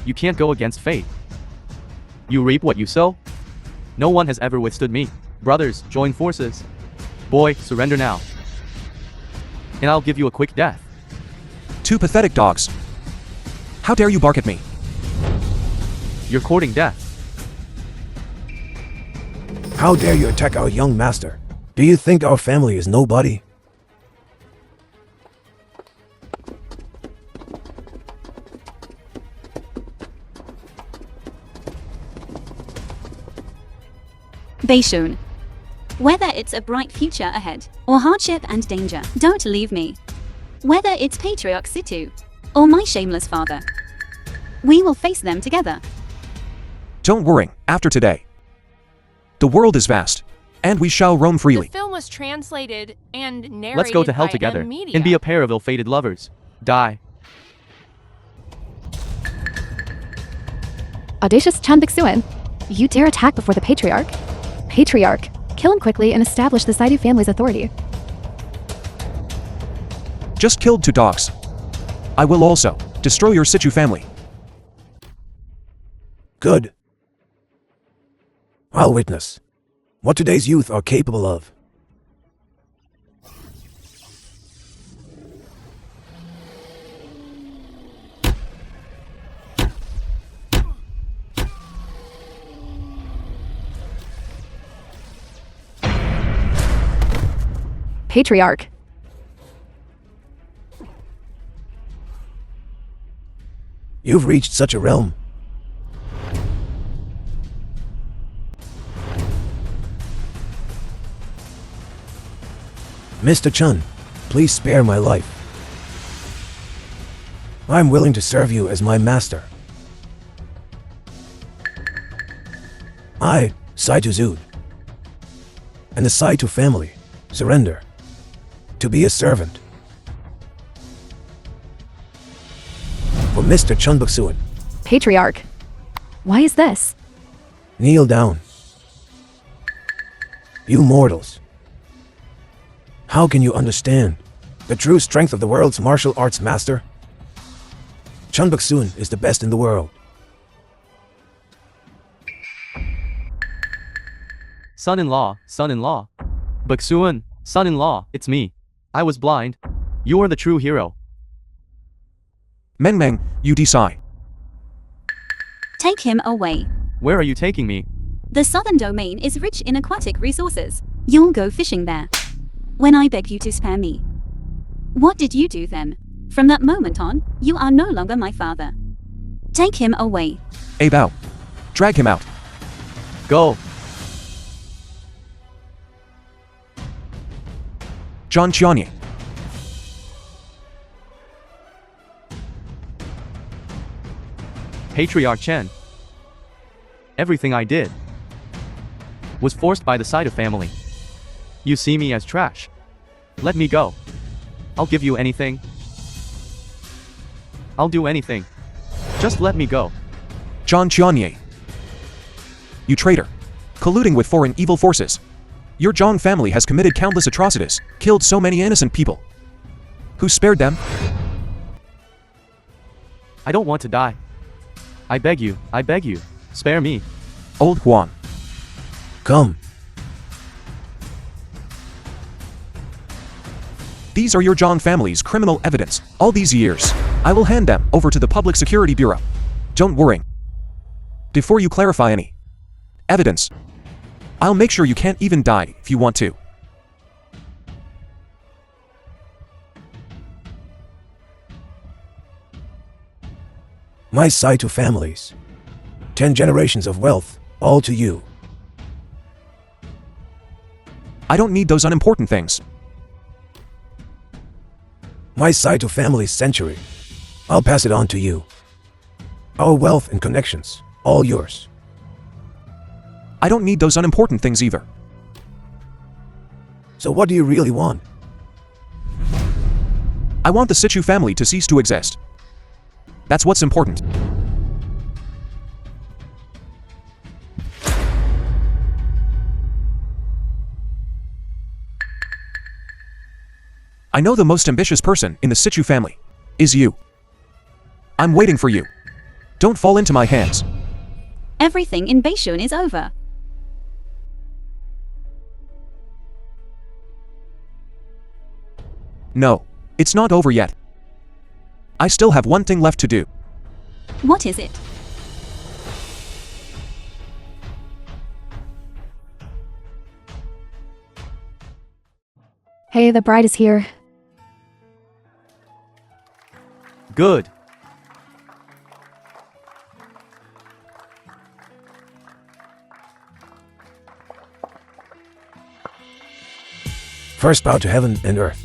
You can't go against fate. You reap what you sow. No one has ever withstood me. Brothers, join forces. Boy, surrender now. And I'll give you a quick death. Two pathetic dogs. How dare you bark at me? You're courting death. How dare you attack our young master? Do you think our family is nobody? Beishun. Whether it's a bright future ahead, or hardship and danger, don't leave me. Whether it's Patriarch Situ, or my shameless father, we will face them together. Don't worry, after today. The world is vast, and we shall roam freely. The film was translated and narrated Let's go to hell by together M-Media. and be a pair of ill-fated lovers. Die. Audacious Chan Bixuan, you dare attack before the Patriarch? Patriarch, kill him quickly and establish the Sidu family's authority. Just killed 2 dogs. I will also destroy your Situ family. Good. I'll witness what today's youth are capable of. Patriarch. You've reached such a realm. Mr. Chun, please spare my life. I'm willing to serve you as my master. I, Saitu Zud, and the Saitu family surrender to be a servant for Mr. Chun Buksuan. Patriarch. Why is this? Kneel down. You mortals. How can you understand the true strength of the world's martial arts master? Chun Buksuan is the best in the world. Son-in-law, son-in-law. Buksuan, son-in-law, it's me. I was blind. You are the true hero. Meng Meng, you decide. Take him away. Where are you taking me? The southern domain is rich in aquatic resources. You'll go fishing there. When I beg you to spare me. What did you do then? From that moment on, you are no longer my father. Take him away. Abao. Drag him out. Go. John Chianye. Patriarch Chen. Everything I did was forced by the Sidu family. You see me as trash. Let me go. I'll give you anything. I'll do anything. Just let me go. John Chianye. You traitor. Colluding with foreign evil forces. Your Jiang family has committed countless atrocities, killed so many innocent people. Who spared them? I don't want to die. I beg you, spare me. Old Huan. Come. These are your Jiang family's criminal evidence. All these years, I will hand them over to the Public Security Bureau. Don't worry. Before you clarify any evidence, I'll make sure you can't even die if you want to. My Saitu families. 10 generations of wealth, all to you. I don't need those unimportant things. My Saitu family's century. I'll pass it on to you. Our wealth and connections, all yours. I don't need those unimportant things either. So what do you really want? I want the Situ family to cease to exist. That's what's important. I know the most ambitious person in the Situ family is you. I'm waiting for you. Don't fall into my hands. Everything in Beishun is over. No, it's not over yet. I still have one thing left to do. What is it? Hey, the bride is here. Good. First bow to heaven and earth.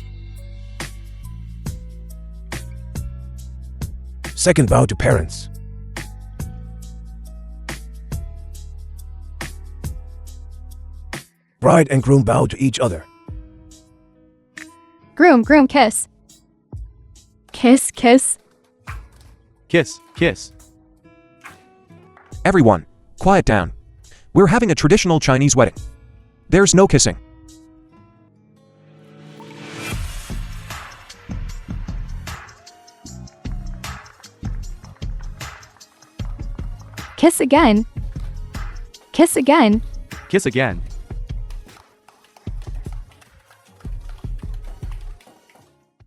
Second bow to parents. Bride and groom bow to each other. Groom, kiss. Kiss. Kiss, kiss. Everyone, quiet down. We're having a traditional Chinese wedding. There's no kissing. Kiss again. Kiss again.